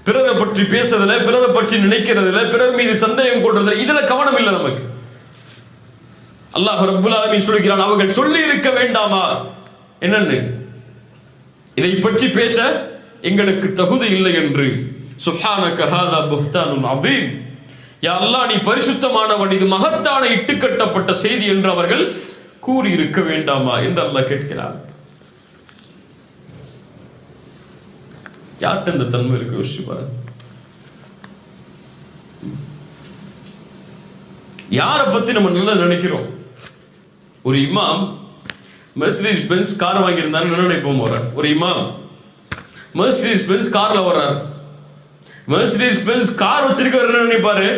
பிறரை பற்றி பேசுறதுல, பிறரை பற்றி நினைக்கிறதுல, பிறர் மீது சந்தேகம் கொள்றதுல, இதுல கவனம் இல்லை நமக்கு. அல்லாஹ் ரப்புல் ஆலமீன் சொல்கிறான், அவர்கள் சொல்லி இருக்க வேண்டாமா என்னன்னு, இதை பற்றி பேச எங்களுக்கு தகுதி இல்லை என்று. சுப்ஹானக ஹாதா புஹ்தானுன் அதீம். யா அல்லாஹ், நீ பரிசுத்தமானவன், இது மகத்தான இட்டுக்கட்டப்பட்ட செய்தி என்று அவர்கள் கூறி இருக்க வேண்டாமா என்று அல்லாஹ் கேட்கிறார். யார்கிட்ட இந்த தன்மை இருக்கு யோசிச்சு பாருங்க. யாரை பத்தி நம்ம நல்லா நினைக்கிறோம்? ஒரு இமாம் மெர்சிடிஸ் பென்ஸ் கார் வாங்கியிருந்தாரு நினைப்போம். ஒரு இமாம் மெர்சிடிஸ் பென்ஸ் கார்ல வர்றாரு. மெர்சிடிஸ் பென்ஸ் கார் வச்சிருக்கவர் என்ன நினைப்பாரு?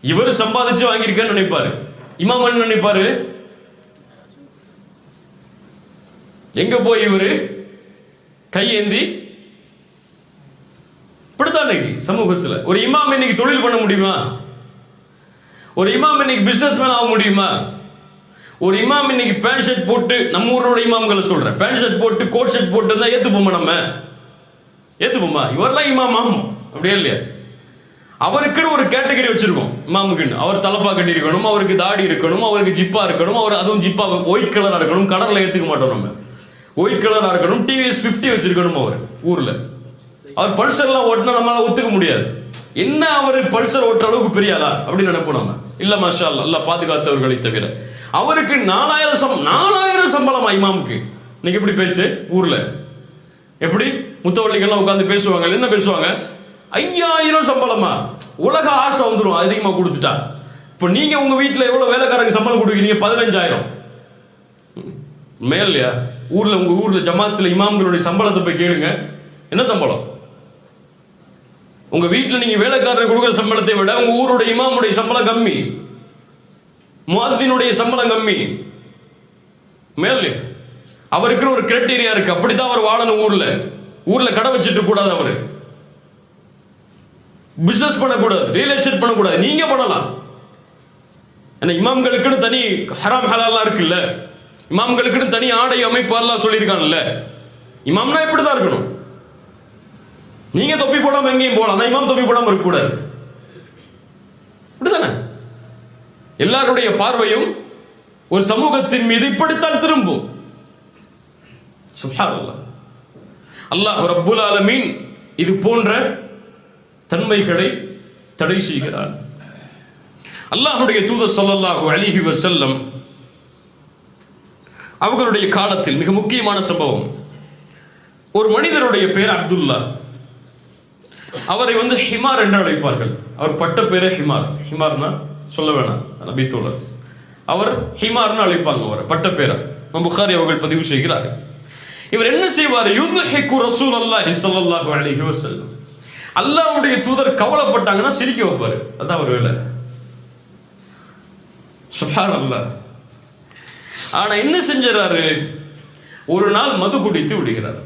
இவர் சம்பாதிச்சு வாங்கியிருக்காரு நினைப்பாரு. இமாம் என்ன நினைப்பாரு? எங்க போய் இவரு கையேந்தி இப்படித்தான் சமூகத்துல. ஒரு இமாம் இன்னைக்கு தொழில் பண்ண முடியுமா? ஒரு இமாம் இன்னைக்கு பிசினஸ் மேன் ஆக முடியுமா? ஒரு இமாம் இன்னைக்கு பேண்ட் ஷர்ட் போட்டு, நம்ம ஊரோட இமாம்களை சொல்றேன், பேண்ட் ஷர்ட் போட்டு கோட் ஷர்ட் போட்டு இருந்தா ஏத்துப்போமா? நம்ம ஏத்துப்போமா? இவரெல்லாம் இமாம் ஆகும் அப்படியே இல்லையா? அவருக்குன்னு ஒரு கேட்டகரி வச்சிருக்கோம் இமாமுக்குன்னு. அவர் தலப்பா கட்டி இருக்கணும், அவருக்கு தாடி இருக்கணும், அவருக்கு ஜிப்பா இருக்கணும், அவர் அதுவும் ஜிப்பா ஒயிட் கலரா இருக்கணும். கடல்ல ஏத்துக்க மாட்டோம் நம்ம. ஒயிட் கலரா இருக்கணும், டிவிஎஸ் 50 வச்சிருக்கணும். அவர் ஊர்ல அவர் பல்சர்லாம் ஓட்டினா நம்மளால ஒத்துக்க முடியாது. என்ன அவர் பல்சர் ஓட்டுற அளவுக்கு பெரிய ஆளா அப்படின்னு நினைப்போம் நம்ம. இல்ல மாஷா அல்லாஹ், அல்லாஹ் பாதுகாத்தவர்களை தவிர. அவருக்கு 4000 சம்பளமா இமாமுக்கு? இன்னைக்கு எப்படி பேச்சு ஊர்ல? எப்படி முத்தவள்ளிகள்லாம் உட்காந்து பேசுவாங்க, என்ன பேசுவாங்க? 5000 சம்பளமா? உலக ஆசை வந்துடும் அதிகமா கொடுத்துட்டா. இப்போ நீங்க உங்க வீட்டில் எவ்வளவு வேலைக்காரங்க சம்பளம் கொடுக்குறீங்க? 15000 மேலையா? ஊர்ல உங்க ஊர்ல ஜமாத்துல இமாம்களுடைய சம்பளத்தை போய் கேளுங்க, என்ன சம்பளம்? உங்க வீட்டில் நீங்க வேலைக்காரர் கொடுக்குற சம்பளத்தை விட உங்க ஊருடைய இமாமுடைய சம்பளம் கம்மி, முஅத்தினுடைய சம்பளம் கம்மி. மேலே அவருக்குன்னு ஒரு கிரைட்டீரியா இருக்கு, அப்படித்தான் அவர் வாழணும். ஊர்ல கடை வச்சுட்டு கூடாது, அவரு பிசினஸ் பண்ணக்கூடாது, ரியல் எஸ்டேட் பண்ணக்கூடாது. நீங்க பண்ணலாம். ஏன்னா இமாம்களுக்குன்னு தனி ஹராம் ஹலால்லாம் இருக்குல்ல, இமாம்களுக்குன்னு தனி ஆடை அமைப்பு எல்லாம் சொல்லியிருக்காங்கல்ல. இமாம்னா இப்படிதான் இருக்கணும். நீங்க தொப்பி போடாம எங்கேயும் போகலாம், ஆனா இமாம் தொப்பி போடாம இருக்கக்கூடாது. அப்படிதானே? எல்லாருடைய பார்வையும் ஒரு சமூகத்தின் மீது இப்படித்தான் திரும்பும். சுப்ஹானல்லாஹ். அல்லாஹ் ரப்புல் ஆலமீன் இது போன்ற தன்மைகளை தடை செய்கிறார். அல்லாஹ்வுடைய தூதர் ஸல்லல்லாஹு அலைஹி வஸல்லம் அவர்களுடைய காலத்தில் மிக முக்கியமான சம்பவம். ஒரு மனிதருடைய பெயர் அப்துல்லா. அவரை ஹிமார் என்று அழைப்பார்கள். அவர் பட்ட பேரே ஹிமார். ஹிமார்னா சொல்ல வேணாம், நபி தோழர். அவர் ஹிமார்னு அழைப்பாங்க அவரை, பட்ட பேரை. புகாரி அவர்கள் பதிவு செய்கிறார்கள். இவர் என்ன செய்வார்? யுத்ஹிகு ரசூலுல்லாஹி ஸல்லல்லாஹு அலைஹி வஸல்லம். அல்லாஹ்வுடைய தூதர் கவலைப்பட்டாங்கன்னா சிரிக்க வைப்பாரு. அதான் அவர் வேலை. சுப்ஹானல்லாஹ். ஆனா என்ன செஞ்சாரு? ஒரு நாள் மது குடித்து விடுகிறார்.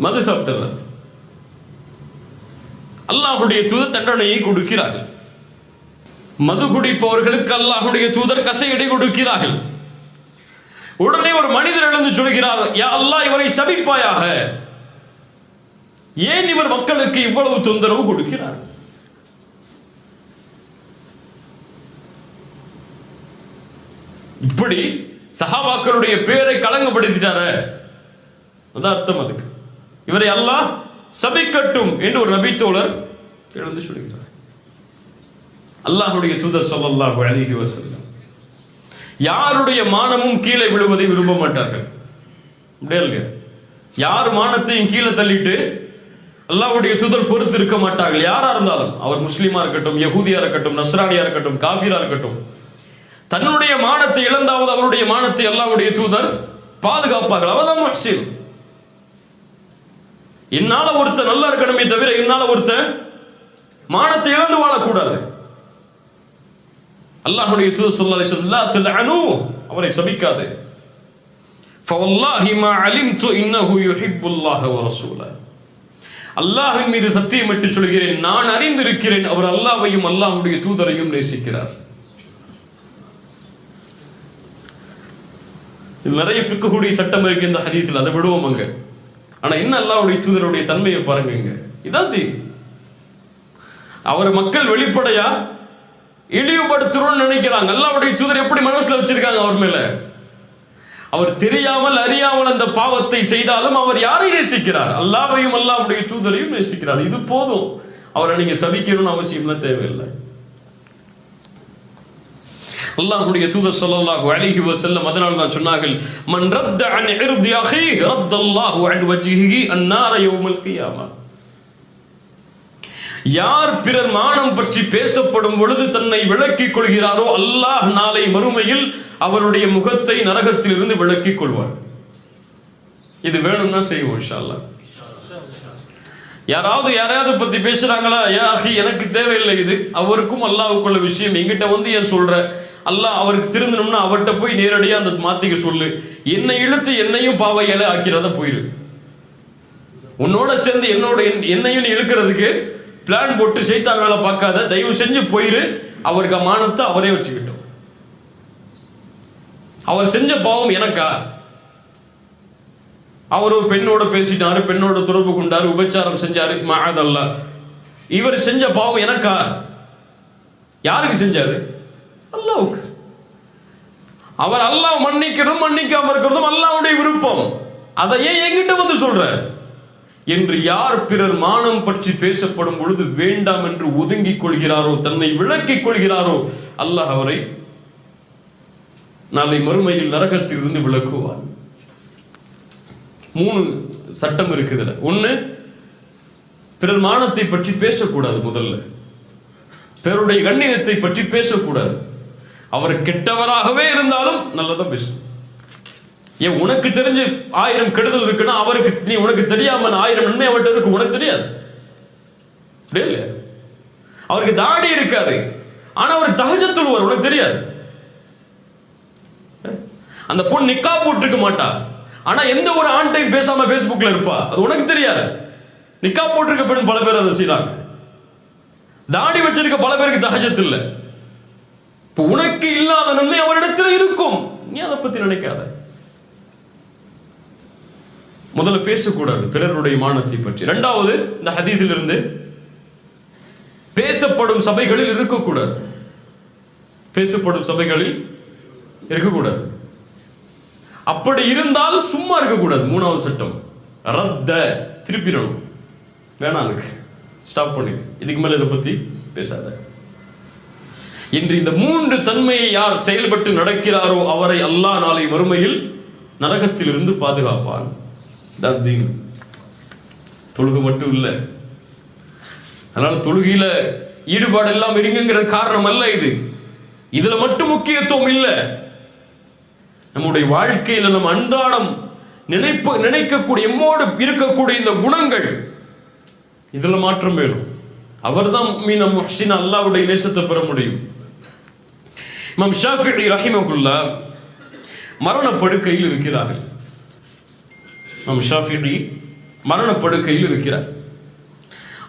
மது சாப்பிட்டார். அல்லாஹ்வுடைய தூதர் தண்டனையை கொடுக்கிறார்கள். மது குடிப்பவர்களுக்கு அல்லாஹ்வுடைய தூதர் கசையடி கொடுக்கிறார்கள். உடனே ஒரு மனிதர் எழுந்து சொல்கிறார், யா அல்லாஹ், இவரை சபிப்பாயாக. ஏன் இவர் மக்களுக்கு இவ்வளவு தொந்தரவு கொடுக்கிறார்? இப்படி சஹாபாக்களுடைய பேரை களங்கப்படுத்திட்டார, அதான் அர்த்தம். அதுக்கு இவரை அல்லாஹ் சபிக்கட்டும் என்று ஒரு நபி தோழர் எழுந்து சொல்கிறார். அல்லாஹ்வுடைய தூதர் ஸல்லல்லாஹு அலைஹி வஸல்லம் யாருடைய மானமும் கீழே விழுவதை விரும்ப மாட்டார்கள். அப்படியே இல்லையா? யார் மானத்தையும் கீழே தள்ளிட்டு அல்லாஹ்வுடைய தூதர் பொறுத்து இருக்க மாட்டார்கள். யாரா இருந்தாலும், அவர் முஸ்லிமா இருக்கட்டும், யகூதியா இருக்கட்டும், நஸ்ரானியா இருக்கட்டும், காஃபிரா இருக்கட்டும், தன்னுடைய மானத்தை இழந்தாவது அவருடைய மானத்தை அல்லாஹ்வுடைய தூதர் பாதுகாப்பார்கள். அவர்தான் முஹ்சின். என்னால ஒருத்தர் நல்லா இருக்கணுமே தவிர என்னால ஒருத்தர் மானத்தை இழந்து வாழக்கூடாது. அல்லாஹ்வுடைய தூதர் ஸல்லல்லாஹு அலைஹி வஸல்லம், அவரை சபிக்காது. ஃபவல்லாஹி மா அலிம்து இன்னஹு யுஹிப்புல்லாஹ வ ரசூலஹு. அல்லாஹ்வின் மீது சத்தியமிட்டு சொல்கிறேன், நான் அறிந்திருக்கிறேன் அவர் அல்லாஹ்வையும் அல்லாஹ்வுடைய தூதரையும் நேசிக்கிறார். இது நிறைய ஃபிக்ஹுடைய சட்டம் இருக்கு இந்த ஹதீஸில், அதை விடுவோம் அங்க. ஆனா என்ன அல்லாஹ்வுடைய தூதருடைய தன்மையை பாருங்க இங்க. இதான் தீன். அவர் மக்கள் வெளிப்படையா இழிவுபடுத்துறோம்னு நினைக்கிறாங்க. அல்லாஹ்வுடைய தூதர் எப்படி மனசுல வச்சிருக்காங்க அவர் மேல? அவர் தெரியாமல் அறியாமல் அந்த பாவத்தை செய்தாலும் அவர் யாரை நேசிக்கிறார்? அல்லாஹ்வையும் அல்லாஹ்வுடைய தூதரையும் நேசிக்கிறார். இது போதும். அவரை நீங்க சபிக்கணும்னு அவசியம் தேவையில்லை. அல்லாஹ்வுடைய தூதர் ஸல்லல்லாஹு அலைஹி வஸல்லம் அதனால தான் சொன்னார்கள், மன் ரத்த அன் இர்தி அஹி ரத்தல்லாஹு அன் வஜ்ஹிஹி அன்னார யௌமல் கியாமா. யார் பிறர் மானம் பற்றி பேசப்படும் பொழுது தன்னை விலக்கிக் கொள்கிறாரோ அல்லாஹ் நாளை மறுமையில் அவருடைய முகத்தை நரகத்தில் இருந்து விலக்கிக் கொள்வார். இது வேணும்னா செய்வோம் இன்ஷா அல்லாஹ். யாராவது பத்தி பேசுறாங்களா? யா அஹி, எனக்கு தேவையில்லை இது. அவருக்கும் அல்லாஹ்வுக்குள்ள விஷயம். என்கிட்ட வந்து ஏன் சொல்ற? அல்லாஹ் அவருக்கு திருந்தணும்னா அவர்கிட்ட போய் நேரடியா அந்த மாத்திக்க சொல்லு. என்னை இழுத்து என்னையும் பாவையால ஆக்கிறத போயிரு. உன்னோட சேர்ந்து என்னையும் இழுக்கிறதுக்கு பிளான் போட்டு சைத்தான் வேலை பார்க்காத. தயவு செஞ்சு போயிரு. அவருக்கு அமானத்தை அவரே வச்சுக்கிட்டோம். அவர் செஞ்ச பாவம் எனக்கா? அவர் ஒரு பெண்ணோட பேசிட்டாரு, பெண்ணோட தொடர்பு கொண்டாரு, உபச்சாரம் செஞ்சாரு, மஅதல்லாஹ். இவர் செஞ்ச பாவம் எனக்கா? யாருக்கு செஞ்சாரு? அல்லாஹ்வுக்கு. அவர் அல்லாஹ் மன்னிக்கிறதும் மன்னிக்காம இருக்கிறதும் அல்லாஹ்வுடைய விருப்பம். அதை ஏன் என்கிட்ட வந்து சொல்ற என்று யார் பிறர் மானம் பற்றி பேசப்படும் பொழுது வேண்டாம் என்று ஒதுங்கிக் கொள்கிறாரோ, தன்னை விலக்கிக் கொள்கிறாரோ, அல்லாஹ் அவரை நாளை மறுமையில் நரகத்தில் இருந்து விலக்குவான். 3 சட்டம் இருக்குதுல. 1, பிறர் மானத்தை பற்றி பேசக்கூடாது. முதல்ல பிறருடைய கண்ணியத்தை பற்றி பேசக்கூடாது. அவர் கெட்டவராகவே இருந்தாலும் நல்லதா பேசு. ஏன் உனக்கு தெரிஞ்சு 1000 கெடுதல் இருக்குன்னா அவருக்கு உனக்கு தெரியாமல் 1000 நன்மை அவர்கிட்ட இருக்கு, உனக்கு தெரியாது. அப்படியே இல்லையா? அவருக்கு தாடி இருக்காது, ஆனா அவர் தஹஜ்ஜுத் தொழுவார், உனக்கு தெரியாது. அந்த பொண்ணு நிக்கா போட்டிருக்க மாட்டா, ஆனா எந்த ஒரு ஆண் டைம் பேசாம ஃபேஸ்புக்ல இருப்பா, அது உனக்கு தெரியாது. நிக்கா போட்டிருக்க பெண் பல பேர் அதை செய்யறாங்க. தாடி வச்சிருக்க பல பேருக்கு தஹஜ்ஜுத் இல்லை. இப்போ உனக்கு இல்லாத நன்மை அவரிடத்தில் இருக்கும், நீ அதை பத்தி நினைக்காத. முதல்ல பேசக்கூடாது பிறருடைய மானத்தை பற்றி. 2வது, இந்த ஹதீஸில் இருந்து பேசப்படும் சபைகளில் இருக்கக்கூடாது. பேசப்படும் சபைகளில் இருக்கக்கூடாது. அப்படி இருந்தால் சும்மா இருக்கக்கூடாது. 3வது சட்டம், ரத்த, திருப்பிடணும். வேணாம், இருக்கு, ஸ்டாப் பண்ணிடு, இதுக்கு மேல இதை பத்தி பேசாத. இன்று இந்த 3 தன்மையை யார் செயல்பட்டு நடக்கிறாரோ அவரை அல்லாஹ் நாளை மறுமையில் நரகத்தில் இருந்து பாதுகாப்பான். தொழுகை மட்டும் இல்லை. அதனால தொழுகையில ஈடுபாடு எல்லாம் இருங்கிற காரணம் அல்ல இது. இதுல மட்டும் முக்கியத்துவம் இல்லை. நம்முடைய வாழ்க்கையில நம்ம அன்றாடம் நினைக்கக்கூடிய எம்மோடு இருக்கக்கூடிய இந்த குணங்கள், இதுல மாற்றம் வேணும். அவர்தான் மீன முஹ்சின், அல்லாஹ்வுடைய நேசத்தை பெற முடியும். இமாம் ஷாஃபிஈ ரஹிமஹுல்லாஹ் மரணப்படுக்கையில் இருக்கிறார்கள். இமாம் ஷாஃபிஈ மரணப்படுக்கையில் இருக்கிறார்.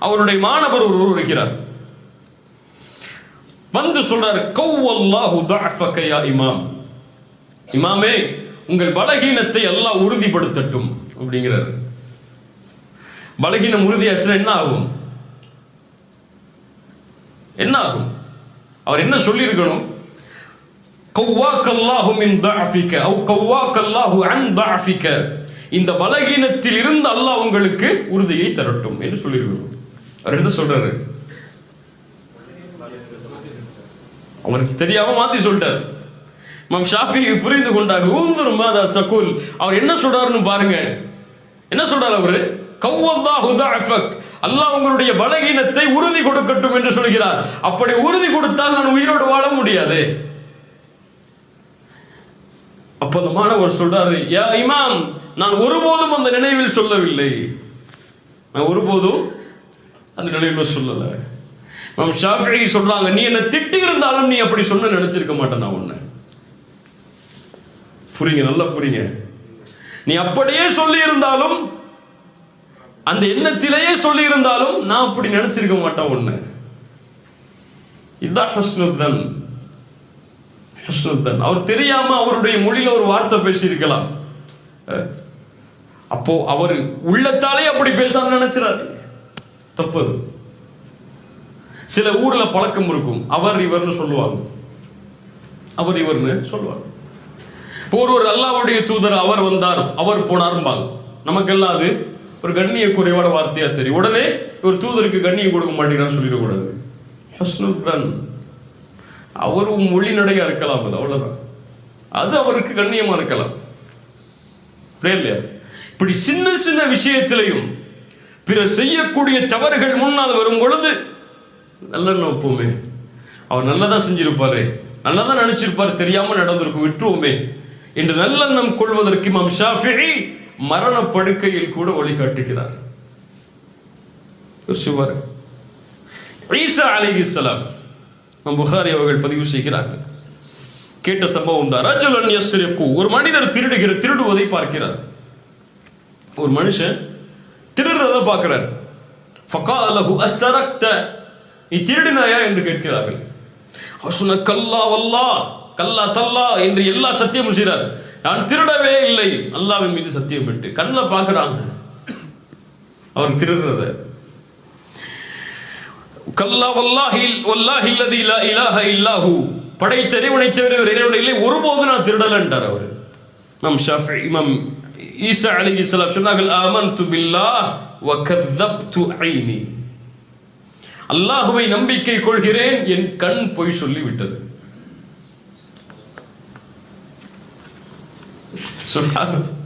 அவருடைய மாணவர் ஒருவர் இருக்கிறார். வந்து சொல்றார், கவ்வல்லாஹு தஅஃபக யா இமாம். இமாமே, உங்கள் பலகீனத்தை அல்லாஹ் உறுதிப்படுத்தட்டும் அப்படிங்கிறார். பலகீனம் உறுதியாச்சுன்னா என்ன ஆகும்? என்ன ஆகும்? அவர் என்ன சொல்லியிருக்கணும்? கவ்வாக்கல்லாஹு மின் தஅஃபிக அவ் கவ்வாக்கல்லாஹு அன் தஅஃபிக. இந்த பலகீனத்தில் இருந்து அல்லாஹ் உங்களுக்கு உறுதியை தரட்டும் என்று சொல்லியிருக்கணும். அவர் என்ன சொல்றாரு? அவருக்கு தெரியாம மாத்தி சொல்லிட்டார். இமாம் ஷாஃபிஈ புரிந்து கொண்டார். ஊந்துர் மாதா தகுல். அவர் என்ன சொல்றாருன்னு பாருங்க. என்ன சொல்றாரு அவரு? கவ்வல்லாஹு தஅஃபக், அல்லாஹ் உங்களுடைய பலகீனத்தை உறுதி கொடுக்கட்டும் என்று சொல்கிறார். அப்படி உறுதி கொடுத்தால் நான் உயிரோடு வாழ முடியாது. அப்ப அந்த மாணவர் சொல்றாரு, யா இமாம், நான் ஒருபோதும் அந்த நினைவில் சொல்லவில்லை. நான் ஒருபோதும் அந்த நினைவில் சொல்லல. இமாம் ஷாஃபிஈ சொல்றாங்க, நீ என்ன திட்டி இருந்தாலும் நீ அப்படி சொன்ன நினைச்சிருக்க மாட்டேன் நான் உன்னை. புரியுங்க, நல்லா புரியுங்க. நீ அப்படியே சொல்லி இருந்தாலும், அந்த எண்ணத்திலேயே சொல்லி இருந்தாலும் நான் அப்படி நினைச்சிருக்க மாட்டேன் ஒண்ணு. இதுதான் ஹுஸ்னுத்தன். ஹுஸ்னுத்தன். அவர் தெரியாம அவருடைய மொழியில ஒரு வார்த்தை பேசியிருக்கலாம். அப்போ அவர் உள்ளத்தாலே அப்படி பேசாம நினைச்சிடாரு, தப்பது. சில ஊர்ல பழக்கம் இருக்கும், அவர் இவர்னு சொல்லுவாங்க, அவர் இவர்னு சொல்லுவாங்க. ஒரு அல்லாஹ்வுடைய தூதர் அவர் வந்தார் அவர் போனார்பாங்க. நமக்கெல்லாம் அது ஒரு கண்ணிய குறைவான வார்த்தையா தெரியும். உடனே ஒரு தூதருக்கு கண்ணியம் கொடுக்க மாட்டேங்கிறான்னு சொல்லிடக்கூடாது. ஹுஸ்னுத்தன். அவரும் மொழி நடையா இருக்கலாம், அது அவ்வளவுதான். அது அவருக்கு கண்ணியமா இருக்கலாம், இல்லையா? இப்படி சின்ன சின்ன விஷயத்திலையும் பிறர் செய்யக்கூடிய தவறுகள் முன்னால் வரும் பொழுது நல்லெண்ணம் வைப்போமே, அவர் நல்லதா செஞ்சிருப்பாரு, நல்லதா நினைச்சிருப்பாரு, தெரியாம நடந்திருக்கும், விட்டுருவோமே என்று நல்லெண்ணம் கொள்வதற்கு இமாம் ஷாஃபிஈ மரண படுக்கையில் கூட வழிகாட்டுகிறார். ஈசா அலைஹிஸ்ஸலாம் புகாரி அவர்கள் பதிவு செய்கிறார்கள். கேட்ட சம்பவம் தான். ரஜுலன் யஸ்ரிகு, ஒரு மனிதர் திருடுவதை பார்க்கிறார். ஒரு மனுஷன் திருடுறதை பார்க்கிறார். ஃபகால லஹு அஸ்ஸரக்த, நீ திருடினாயா என்று கேட்கிறார்கள். ஹஸ்ன கல்லா வல்லாஹ், கல்லா தல்லா என்று எல்லா சத்தியமும் செய்கிறார். நான் திருடவே இல்லை, அல்லாஹ்வின் மீது சத்தியம் பெற்று. கண்ணில் பார்க்கிறாங்க அவர் திருடுறத. கல்லா வல்லாஹி வல்லாஹி அல்லதி லா இலாஹ இல்லாஹு, படைத்த இறைவனை தவிர ஒரு இறைவன் இல்லை, ஒருபோது நான் திருடலன்றார் அவர். இமாம் ஷாஃபிஈ இமாம் ஈசா அலைஹிஸ்ஸலாம் சொன்னார்கள், ஆமன்து பில்லாஹ் வ கذبtu ஐனி, அல்லாஹ்வை நம்பிக்கை கொள்கிறேன், என் கண் பொய் சொல்லி விட்டது. சுப்ஹானல்லாஹ்.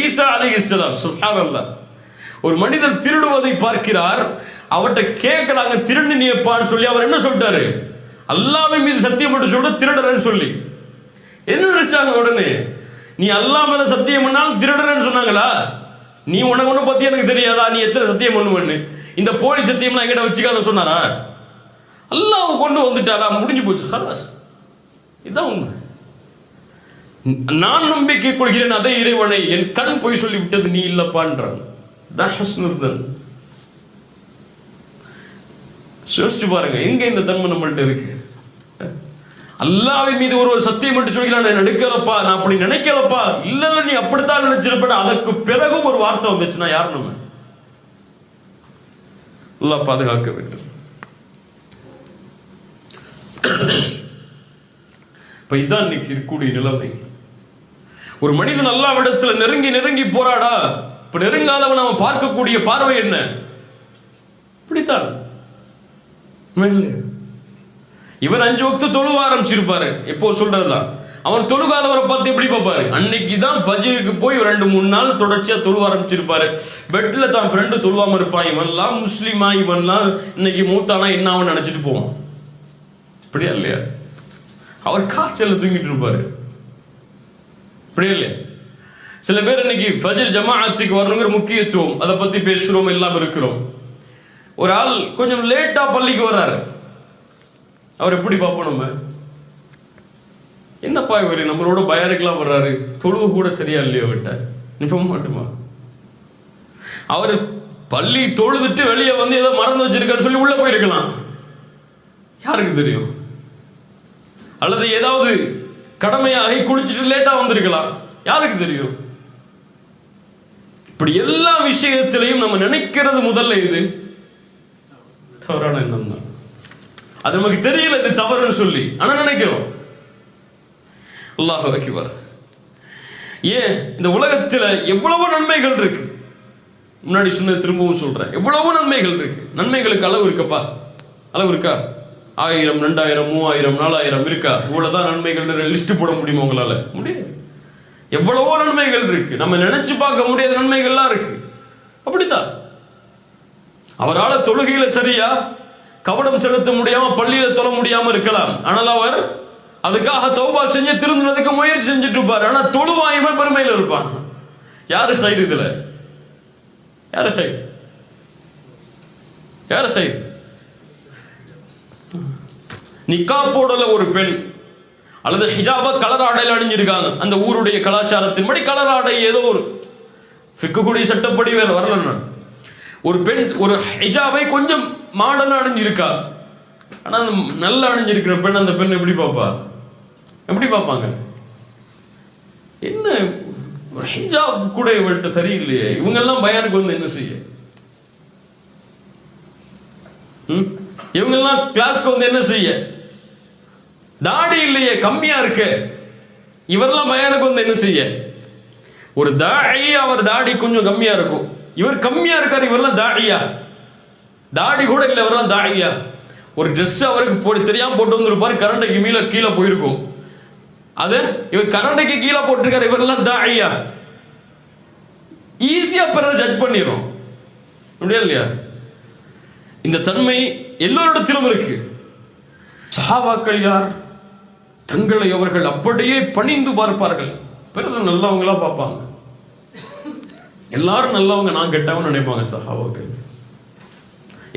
ஈசா அலைஹிஸ்ஸலாம் சுப்ஹானல்லாஹ். ஒரு மனிதர் திருடுவதை பார்க்கிறார். அவர்கிட்ட கேட்கிறாங்க, திருடினியப்பான்னு சொல்லி. அவர் என்ன சொல்லிட்டாரு? அல்லாஹ்வின் மீது சத்தியம் பண்ணி சொல்ற திருடறன்னு சொல்லி. என்ன நினைச்சாங்க? உடனே நீ அல்லாஹ் மேல சத்தியம் பண்ணாலும் திருடறன்னு சொன்னாங்களா? நீ உனக்கு ஒண்ணு பத்தி எனக்கு தெரியாதா? நீ எத்தனை சத்தியம் பண்ணுவேன்னு? இந்த போலி சத்தியம்லாம் என்கிட்ட வச்சுக்காத சொன்னாரா? அல்லாஹ் கொண்டு வந்துட்டாரா? முடிஞ்சு போச்சு, ஹலாஸ். இதான் உண்மை. நான் நம்பிக்கை கொள்கிறேன் அதே இறைவனை, என் கண் போய் சொல்லி விட்டது நீ இல்லப்பான்றான். யோசிச்சு பாருங்க, எங்க இந்த தன்மை நம்மள்ட்ட இருக்கு? அல்லாஹ்வின் மீது ஒரு சத்தியம் மட்டும் சொல்லிக்கலாம், நான் எடுக்கலப்பா, நான் அப்படி நினைக்கலப்பா. இல்ல நீ அப்படித்தான் நினைச்சிருப்ப. அதற்கு பிறகு ஒரு வார்த்தை வந்துச்சுன்னா யார் நம்ம? அல்லாஹ் பாதுகாக்க வேண்டும். இப்ப இதான் இன்னைக்கு இருக்கக்கூடிய நிலைமை. ஒரு மனிதன் அல்லாஹ்விடத்துல நெருங்கி நெருங்கி போராடா, இப்ப நெருங்காதவன் அவன் பார்க்கக்கூடிய பார்வை என்ன? இப்படித்தான். இவர் 5 வக்து தொழுவ ஆரம்பிச்சிருப்பாரு, எப்போ சொல்றதுதான். அவர் தொழுகாதவரை பார்த்து எப்படி பார்ப்பாரு? அன்னைக்கு தான் ஃபஜ்ருக்கு போய் 2-3 நாள் தொடர்ச்சியா தொழுவ ஆரம்பிச்சிருப்பாரு. பெட்ல தான் ஃப்ரெண்டு தொழுவாம இருப்பான். இவன்லாம் முஸ்லீமா, இவன்லாம் இன்னைக்கு மூத்தானா என்ன அவன் நினைச்சிட்டு போவான். இப்படியா இல்லையா? அவர் காய்ச்சல் தூங்கிட்டு இருப்பாரு. இப்படியா இல்லையா? சில பேர் இன்னைக்கு ஃபஜ்ர் ஜமாஅத்துக்கு வரணுங்கிற முக்கியத்துவம் அதை பத்தி பேசுறோம், எல்லாம் இருக்கிறோம். ஒரு ஆள் கொஞ்சம் லேட்டா பள்ளிக்கு வர்றாரு, அவர் எப்படி பார்ப்போம் நம்ம? என்னப்பா இவர் நம்மளோட பயாருக்கெல்லாம் வர்றாரு, தொழுவு கூட சரியா இல்லையோ விட்ட நிப்ப மாட்டுமா? அவர் பள்ளி தொழுதுட்டு வெளியே வந்து ஏதோ மறந்து வச்சிருக்கான்னு சொல்லி உள்ள போயிருக்கலாம், யாருக்கு தெரியும்? அல்லது ஏதாவது கடமையாகி குளிச்சுட்டு லேட்டா வந்திருக்கலாம், யாருக்கு தெரியும்? இப்படி எல்லா விஷயத்திலையும் நம்ம நினைக்கிறது முதல்ல இது தவறான எண்ணம் தான். அது நமக்கு தெரியல இது தவறுன்னு சொல்லி, ஆனா நினைக்கிறோம். அல்லாஹ் அக்பர். ஏன் இந்த உலகத்துல எவ்வளவு நன்மைகள் இருக்கு, முன்னாடி சொன்ன திரும்பவும் சொல்றேன், எவ்வளவு நன்மைகள் இருக்கு. நன்மைகளுக்கு அளவு இருக்கப்பா? அளவு இருக்கா? 1000, 2000, 3000, 4000 இருக்கா? இவ்வளவுதான் நன்மைகள் லிஸ்ட் போட முடியுமா உங்களால? முடியாது. எவ்வளவோ நன்மைகள் இருக்கு, நம்ம நினைச்சு பார்க்க முடியாத நன்மைகள்லாம் இருக்கு. அப்படித்தான் அவரால் தொழுகையில சரியா கவனம் செலுத்த முடியாம பள்ளியில தொழ முடியாம இருக்கலாம், ஆனால் அவர் அதுக்காக தௌபா செஞ்சு திருந்துறதுக்கு முயற்சி செஞ்சுட்டு இருப்பார். ஆனா தொழுவாயுமே பெருமையில இருப்பான். யாரு ஹைர் இதுல? யாரு ஹைர்? யாரு ஹைர்? நிக்காப் போடல ஒரு பெண், அல்லது ஹிஜாபா கலர் ஆடையில் அணிஞ்சிருக்காங்க, அந்த ஊருடைய கலாச்சாரத்தின்படி கலர் ஆடை ஏதோ ஒரு ஃபிக்குடைய சட்டப்படி வேற வரல. நான் ஒரு பெண் ஒரு ஹிஜாபை கொஞ்சம் மாடர்னா அணிஞ்சிருக்கா, ஆனால் அந்த நல்லா அணிஞ்சிருக்கிற பெண் அந்த பெண் எப்படி பார்ப்பாங்க? என்ன ஒரு ஹிஜாப் கூட இவள்கிட்ட சரியில்லையே, இவங்கெல்லாம் பயானுக்கு வந்து என்ன செய்ய? இவங்கெல்லாம் கிளாஸ்க்கு வந்து என்ன செய்ய? தாடி இல்லையே, கம்மியா இருக்கு, இவரெல்லாம் பயானுக்கு வந்து என்ன செய்ய? ஒரு தாடி, அவர் தாடி கொஞ்சம் கம்மியா இருக்கும், இவர் கம்மியா இருக்காரு, இவரெல்லாம் தாடியா? தாடி கூட இல்லை, இவரெல்லாம் தாடியா? ஒரு ட்ரெஸ் அவருக்கு தெரியாம போட்டு வந்துருப்பாரு, கரண்டைக்கு கீழே போயிருக்கும், அது இவர் கரண்டைக்கு கீழே போட்டிருக்காரு, இவரெல்லாம் தாடியா? ஈஸியா பிறரை ஜட்ஜ் பண்ணிடும், அப்படியா இல்லையா? இந்த தன்மை எல்லோரிடத்திலும் இருக்கு. சஹாபாக்கள் யார்? தங்களை அவர்கள் அப்படியே பணிந்து பார்ப்பார்கள், பிறகு நல்லவங்களா பார்ப்பாங்க. எல்லாரும் நல்லவங்க, நான் கெட்டவன் நினைப்பாங்க சஹாபாக்கள்.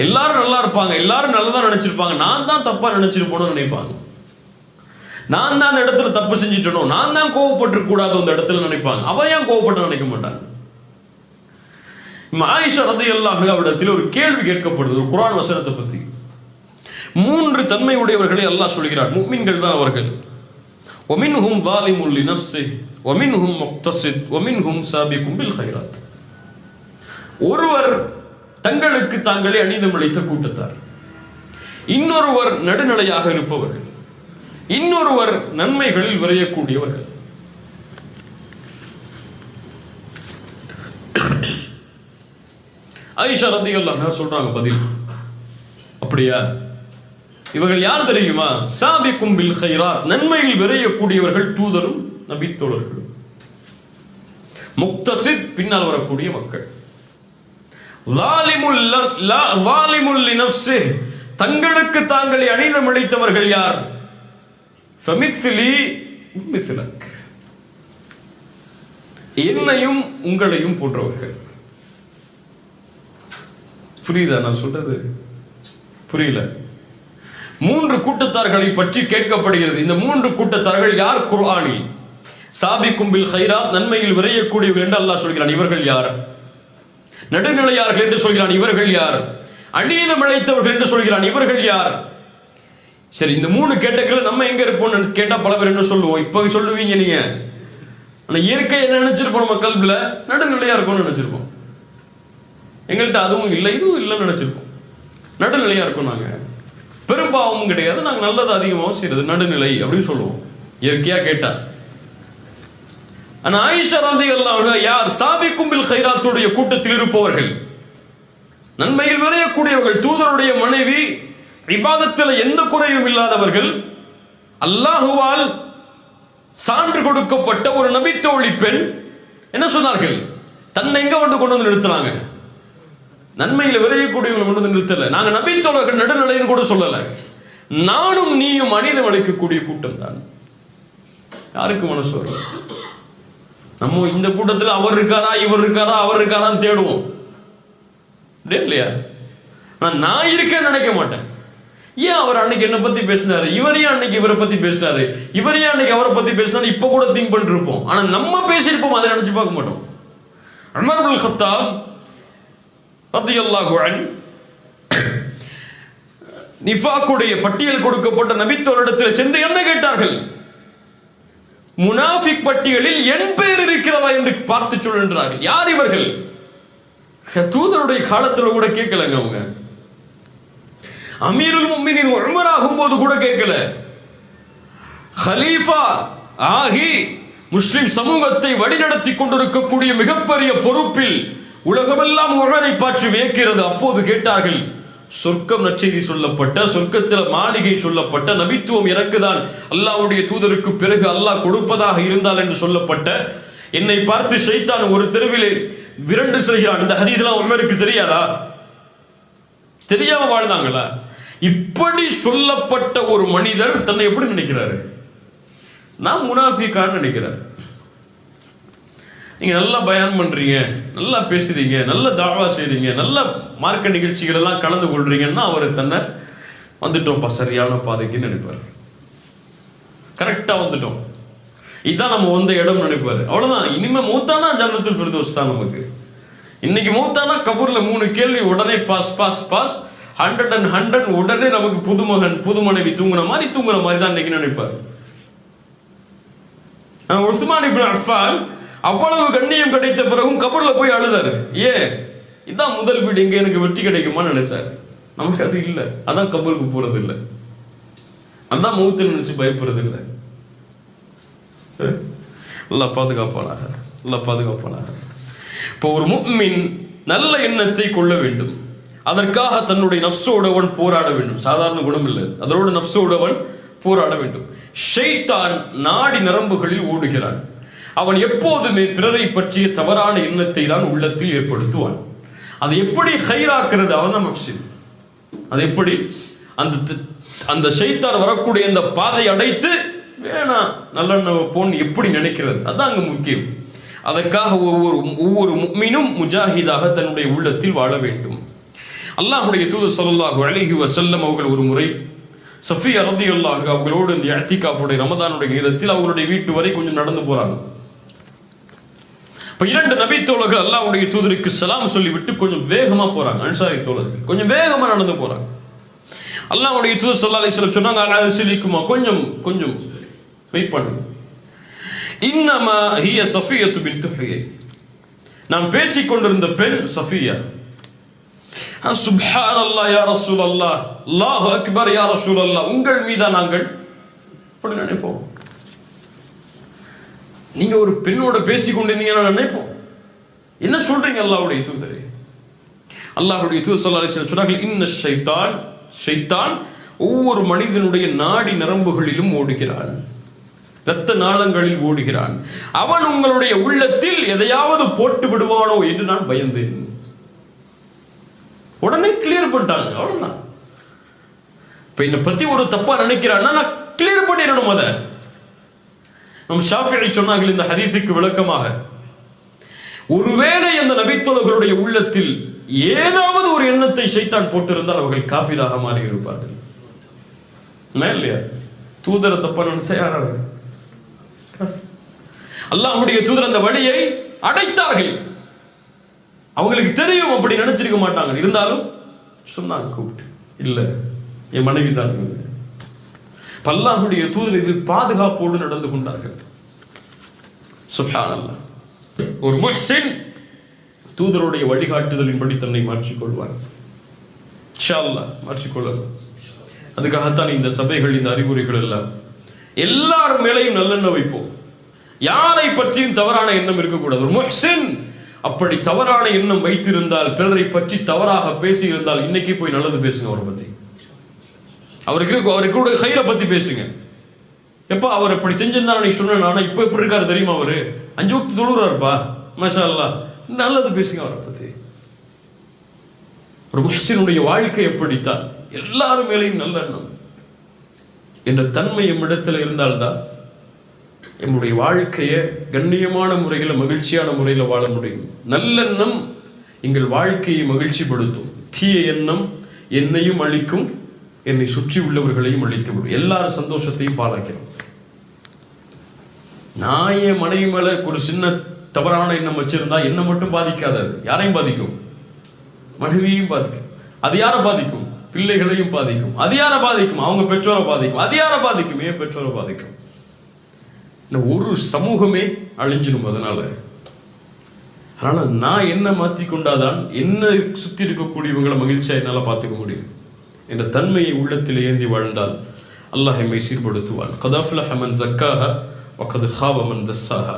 எல்லாரும் நல்லா இருப்பாங்க, எல்லாரும் நல்லதான் நினைச்சிருப்பாங்க, நான் தான் தப்பா நினைச்சிருப்போன்னு நினைப்பாங்க. நான் தான் அந்த இடத்துல தப்பு செஞ்சுட்டணும், நான் தான் கோவப்பட்டு கூடாது அந்த இடத்துல நினைப்பாங்க. அவன் ஏன் கோவப்பட்டு நினைக்க மாட்டாங்க. ஆயிஷா ரலியல்லாஹு அன்ஹா இடத்தில் ஒரு கேள்வி கேட்கப்படுது, ஒரு குர்ஆன் வசனத்தை பற்றி. 3 தன்மை உடையவர்களை அல்லாஹ் சொல்கிறார், முஃமின்கள் தான் அவர்கள். வமின்ஹும் ஸாலிமுல் லினஃப்ஸிஹி வமின்ஹும் முக்தஸித் வமின்ஹும் சாபிகுன் பில் கைராத். ஒருவர் தங்களுக்கு தாங்களே அநீதமிழைத்த கூட்டத்தார், இன்னொருவர் நடுநிலையாக இருப்பவர்கள், இன்னொருவர் நன்மைகளில் விரையக்கூடியவர்கள். ஆயிஷா ரலியல்லாஹு அன்ஹா சொல்றாங்க பதில், அப்படியா? இவர்கள் யார் தெரியுமா? சாபிக்கும் பில் கைராத், நன்மையில் விரையக்கூடியவர்கள் தூதரும் நபித்தோழர்களும். முக்தஸித், பின்னால் வரக்கூடிய மக்கள். ஸாலிமுல் லினஃப்ஸிஹி, தங்களுக்கு தாங்களே அநீதமிழைத்தவர்கள் யார்? ஃபமிஸ்லி மிஸ்லக், என்னையும் உங்களையும் போன்றவர்கள். புரியுதா நான் சொல்றது? புரியல. 3 கூட்டத்தார்களை பற்றி கேட்கப்படுகிறது. இந்த 3 கூட்டத்தார்கள் யார் குர்ஆனில்? சாபிக்கும் பில் கைராத், நன்மையில் விரையக்கூடியவர்கள் என்று அல்லாஹ் சொல்கிறான், இவர்கள் யார்? நடுநிலையார்கள் என்று சொல்கிறான், இவர்கள் யார்? அநீதம் இழைத்தவர்கள் என்று சொல்கிறான், இவர்கள் யார்? சரி, இந்த 3 கேட்டகரியில் நம்ம எங்க இருப்போம்னு கேட்டா பல பேர் என்ன சொல்லுவோம்? இப்போ சொல்லுவீங்க நீங்க, ஆனா இயற்கை என்ன நினைச்சிருப்போம்? நம்ம கல்வில நடுநிலையா இருக்கும்னு நினைச்சிருப்போம். எங்கள்கிட்ட அதுவும் இல்லை இதுவும் இல்லைன்னு நினைச்சிருப்போம். நடுநிலையா இருக்கும், நாங்க பெரும்பாவமும் கிடையாது, நாங்க நல்லது அதிகமாகவும் செய்யறது, நடுநிலை அப்படின்னு சொல்லுவோம் இயற்கையா கேட்டா. ஆனா ஆயிஷா ரலியல்லாஹு அன்ஹா யார்? சாபிக்கும் பில் கைராத்துடைய கூட்டத்தில் இருப்பவர்கள், நன்மையில் விரையக்கூடியவர்கள், தூதருடைய மனைவி, இபாதத்தில் எந்த குறையும் இல்லாதவர்கள், அல்லாஹுவால் சான்று கொடுக்கப்பட்ட ஒரு நபித்தோழி பெண். என்ன சொன்னார்கள்? தன்னை எங்க கொண்டு வந்து நிறுத்துறாங்க? நன்மையில் விரையக்கூடியவங்களை கொண்டு வந்து நிறுத்தல. நாங்க நபித்தோழர்கள் நடுநிலைன்னு கூட சொல்லல. நானும் நீயும் அநீதம் இழைக்கக்கூடிய கூட்டம் தான். யாருக்கு மனசு வரும்? நம்ம இந்த கூட்டத்தில் அவர் இருக்காரா, இவர் இருக்காரா, அவர் இருக்காரான்னு தேடுவோம் இல்லையா? நான் இருக்கேன்னு நினைக்க மாட்டேன். ஏன் அவர் அன்னைக்கு என்ன பத்தி பேசினாரு, இவர் ஏன் அன்னைக்கு இவரை பத்தி பேசினாரு, இவர் ஏன் அன்னைக்கு அவரை பத்தி பேசினாரு, இப்ப கூட திங்க் பண்ணிட்டு இருப்போம். ஆனா நம்ம பேசியிருப்போம், அதை நினைச்சு பார்க்க மாட்டோம். உமர் இப்னுல் கத்தாப் ரலியல்லாஹு அன்ஹு நிஃபாக்குடைய பட்டியல் கொடுக்கப்பட்ட நபித்தோரிடத்தில் சென்று என்ன கேட்டார்கள்? முனாஃபிக் பட்டியலில் என் பேர் இருக்கிறதா என்று பார்த்து சொல்கின்றார்கள். யார் இவர்கள்? தூதருடைய காலத்தில் கூட கேட்கலங்க. அவங்க அமீருல் முஃமினீன் உமர் ஆகும்போது கூட கேட்கல. ஹலீஃபா ஆகி முஸ்லிம் சமூகத்தை வழிநடத்தி கொண்டிருக்கக்கூடிய மிகப்பெரிய பொறுப்பில் உலகமெல்லாம் உமரை பற்றி வியக்கிறது. அப்போது கேட்டார்கள், சொர்க்கம் நற்செய்தி சொல்லப்பட்ட, சொர்க்கத்தில் மாளிகை சொல்லப்பட்ட, நபித்துவம் எனக்குதான் அல்லாஹ்வுடைய தூதருக்கு பிறகு அல்லாஹ் கொடுப்பதாக இருந்தால் என்று சொல்லப்பட்ட, என்னை பார்த்து ஷைத்தான் ஒரு தெருவிலே விரண்டு செல்கிறான். இந்த ஹதீஸ்லாம் உமருக்கு தெரியாதா? தெரியாம வாழ்ந்தாங்களா? இப்படி சொல்லப்பட்ட ஒரு மனிதர் தன்னை எப்படி நினைக்கிறாரு? நான் முனாஃபிக்கான்னு நினைக்கிறார். நீங்க நல்லா பயான் பண்றீங்க, நல்லா பேசுறீங்க, நல்ல தாவா செய்றீங்க, நல்ல மார்க்க நிகழ்ச்சிகள் எல்லாம் கலந்து கொள்றீங்கன்னா அவர் தன்னை வந்துட்டோம்ப்பா சரியான பாதைக்குன்னு நினைப்பார். கரெக்டா வந்துட்டோம், இதான் நம்ம வந்த இடம் நினைப்பாரு. அவ்வளவுதான். இனிமே மூத்தானா ஜன்னத்துல் ஃபிர்தௌஸ் தான் நமக்கு. இன்னைக்கு மூத்தானா கபூர்ல 3 கேள்வி உடனே பாஸ் பாஸ் பாஸ், 100 and 100 உடனே நமக்கு புதுமகன் புது மனைவி தூங்குற மாதிரி தான் இன்னைக்கு நினைப்பாரு. உஸ்மான் இப்னு அஃபான் அவ்வளவு கண்ணியம் கிடைத்த பிறகும் கபூர்ல போய் அழுதாரு. இதான் முதல் வீடு, இங்க எனக்கு வெற்றி கிடைக்குமான்னு நினைச்சாரு. நமக்கு அது இல்லை. அதான் கபூருக்கு போறது இல்லை, அதான் மௌத்தை நினைச்சு பயப்படுறது இல்லை. அல்லாஹ் பாதுகாப்பானாக, அல்லாஹ் பாதுகாப்பானாக. இப்போ ஒரு முஃமின் நல்ல எண்ணத்தை கொள்ள வேண்டும். அதற்காக தன்னுடைய நஃப்ஸோடவன் போராட வேண்டும். சாதாரண குணம் இல்லை, அதோட நஃப்ஸோடவன் போராட வேண்டும். ஷைத்தான் நாடி நரம்புகளில் ஓடுகிறான். அவன் எப்போதுமே பிறரை பற்றிய தவறான எண்ணத்தை தான் உள்ளத்தில் ஏற்படுத்துவான். அதை எப்படி ஹைராக்குறது? அவன் தான் மக்சித். அது எப்படி அந்த ஷைத்தான் வரக்கூடிய அந்த பாதை அடைத்து வேணாம் நல்லெண்ண போன்னு எப்படி நினைக்கிறது? அதான் அங்க முக்கியம். அதற்காக ஒவ்வொரு முஃமினும் முஜாஹிதாக தன்னுடைய உள்ளத்தில் வாழ வேண்டும். அல்லாஹ்வுடைய தூதர் ஸல்லல்லாஹு அலைஹி வஸல்லம் அவர்கள் ஒரு முறை சஃபியா ரலியல்லாஹு அன்ஹா அவங்களோடு இந்த இஅ்திகாஃபுடைய ரமதானுடைய நேரத்தில் அவங்களுடைய வீட்டு வரை கொஞ்சம் நடந்து போறாங்க. இப்போ 2 நபி தோழர்கள் அல்லாஹ்வுடைய தூதருக்கு சலாம் சொல்லிவிட்டு கொஞ்சம் வேகமா போறாங்க. அன்சாரி தோழர்கள் கொஞ்சம் வேகமா நடந்து போறாங்க. அல்லாஹ்வுடைய தூதர் ஸல்லல்லாஹு அலைஹி வஸல்லம் சொன்னாங்க, அலா கொஞ்சம் வெயிட் பண்ணுங்க. இன்னமா ஹிய சஃபியத்து பின்த் ஹுயை, நாம் பேசிக் கொண்டிருந்த பெண் சஃபியா. சுப்ஹானல்லாஹ் யா ரசூலல்லாஹ், அல்லாஹு அக்பர் யா ரசூலல்லாஹ், உங்கள் மீதா நாங்கள் அப்படி நினைப்போம். நீங்க ஒரு பெண்ணோட பேசிக் கொண்டிருந்தீங்கன்னா நினைப்போம், என்ன சொல்றீங்க அல்லாஹ்வுடைய தூதரே? அல்லாஹ்வுடைய தூதர் ஸல்லல்லாஹு அலைஹி வஸல்லம் சொன்னார்கள், இன்ன ஷைத்தான் ஒவ்வொரு மனிதனுடைய நாடி நரம்புகளிலும் ஓடுகிறான், இரத்த நாளங்களில் ஓடுகிறான். அவன் உங்களுடைய உள்ளத்தில் எதையாவது போட்டு விடுவானோ என்று நான் பயந்தேன். உடனே கிளியர் பண்ணிட்டாங்க. அவ்வளவுதான். இப்ப என்னை பத்தி ஒரு தப்பா நினைக்கிறான்னா நான் கிளியர் பண்ணிடணும். அதை நம் ஷாஃபிஈ சொன்னார்கள் இந்த ஹதீஸுக்கு விளக்கமாக, ஒருவேளை அந்த நபித்தோழர்களுடைய உள்ளத்தில் ஏதாவது ஒரு எண்ணத்தை ஷைத்தான் போட்டிருந்தால் அவர்கள் காஃபிராக மாறி இருப்பார்கள். இல்லையா? தூதரை தப்பா நினைச்சா யாராவது? அல்லாஹ்வுடைய தூதர் அந்த வழியை அடைத்தார்கள். அவங்களுக்கு தெரியும் அப்படி நினைச்சிருக்க மாட்டாங்க. இருந்தாலும் சொன்னாங்க, கூப்பிட்டு, இல்ல என் மனைவி தான். அல்லாஹ்வுடைய தூதர் இதில் பாதுகாப்போடு நடந்து கொண்டார்கள். சுப்ஹானல்லாஹ். ஒரு முஹ்சின் தூதருடைய வழிகாட்டுதலின்படி தன்னை மாற்றிக்கொள்வார். இன்ஷா அல்லாஹ் மாற்றிக்கொள்ளலாம். அதுக்காகத்தான் இந்த சபைகள், இந்த அறிவுரைகள் எல்லாம். எல்லார் மேலையும் நல்லெண்ணம் வைப்போம். யாரை பற்றியும் தவறான எண்ணம் இருக்கக்கூடாது. ஒரு முஹ்சின் அப்படி தவறான எண்ணம் வைத்திருந்தால், பிறரை பற்றி தவறாக பேசி இருந்தால், இன்னைக்கு போய் நல்லது பேசுங்க. அவரை பற்றி, அவருக்கு ஹைரை பத்தி பேசுங்க. எப்ப அவர் இப்படி செஞ்சிருந்தா நீ சொன்ன, ஆனா இப்ப எப்படி இருக்காரு தெரியுமா? அவரு 5 வக்த் தொழுறாருப்பா, மாஷா அல்லாஹ், நல்லது பேசுங்க அவரை பத்தி. ஒரு முஹ்சினுடைய வாழ்க்கை எப்படித்தான், எல்லாரும் மேலையும் நல்லெண்ணம் என்ற தன்மை எம்மிடத்தில் இருந்தால்தான் நம்முடைய வாழ்க்கையை கண்ணியமான முறையில், மகிழ்ச்சியான முறையில் வாழ முடியும். நல்லெண்ணம் எங்கள் வாழ்க்கையை மகிழ்ச்சிப்படுத்தும். தீய எண்ணம் என்னையும் அழிக்கும், என்னை சுற்றி உள்ளவர்களையும் அழித்து விடும், எல்லாரும் சந்தோஷத்தையும் பாழாக்கிறோம். நான் என் மனைவி மேல ஒரு சின்ன தவறான எண்ணம் வச்சிருந்தா என்ன மட்டும் பாதிக்காதது, யாரையும் பாதிக்கும், மனைவியையும் பாதிக்கும். அது யாரை பாதிக்கும்? பிள்ளைகளையும் பாதிக்கும். அது யாரை பாதிக்கும்? அவங்க பெற்றோரை பாதிக்கும். அது யாரை பாதிக்கும்? ஏன் பெற்றோரை பாதிக்கும். ஒரு சமூகமே அழிஞ்சிடும். அதனால நான் என்ன மாற்றி கொண்டாதான் என்ன சுத்தி இருக்கக்கூடியவங்களை மகிழ்ச்சியா என்னால பார்த்துக்க முடியும் என்ற தன்மையை உள்ளத்தில் ஏந்தி வாழ்ந்தால் அல்லாஹ் எம்மை சீர்படுத்துவான். கத் அஃப்லஹ மன் ஸக்காஹா வ கத் ஹாப மன் தஸ்ஸாஹா.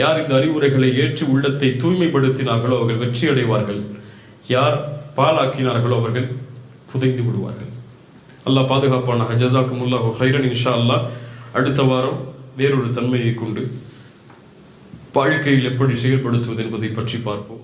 யார் இந்த அறிவுரைகளை ஏற்று உள்ளத்தை தூய்மைப்படுத்தினார்களோ அவர்கள் வெற்றி அடைவார்கள். யார் பாலாக்கினார்களோ அவர்கள் புதைந்து விடுவார்கள். அல்லாஹ் பாதுகாப்பானாக. ஜஸாக்குமுல்லாஹு ஹைரன். இன்ஷா அல்லாஹ் அடுத்த வாரம் வேறொரு தன்மையை கொண்டு வாழ்க்கையில் எப்படி செயல்படுத்துவது என்பதை பற்றி பார்ப்போம்.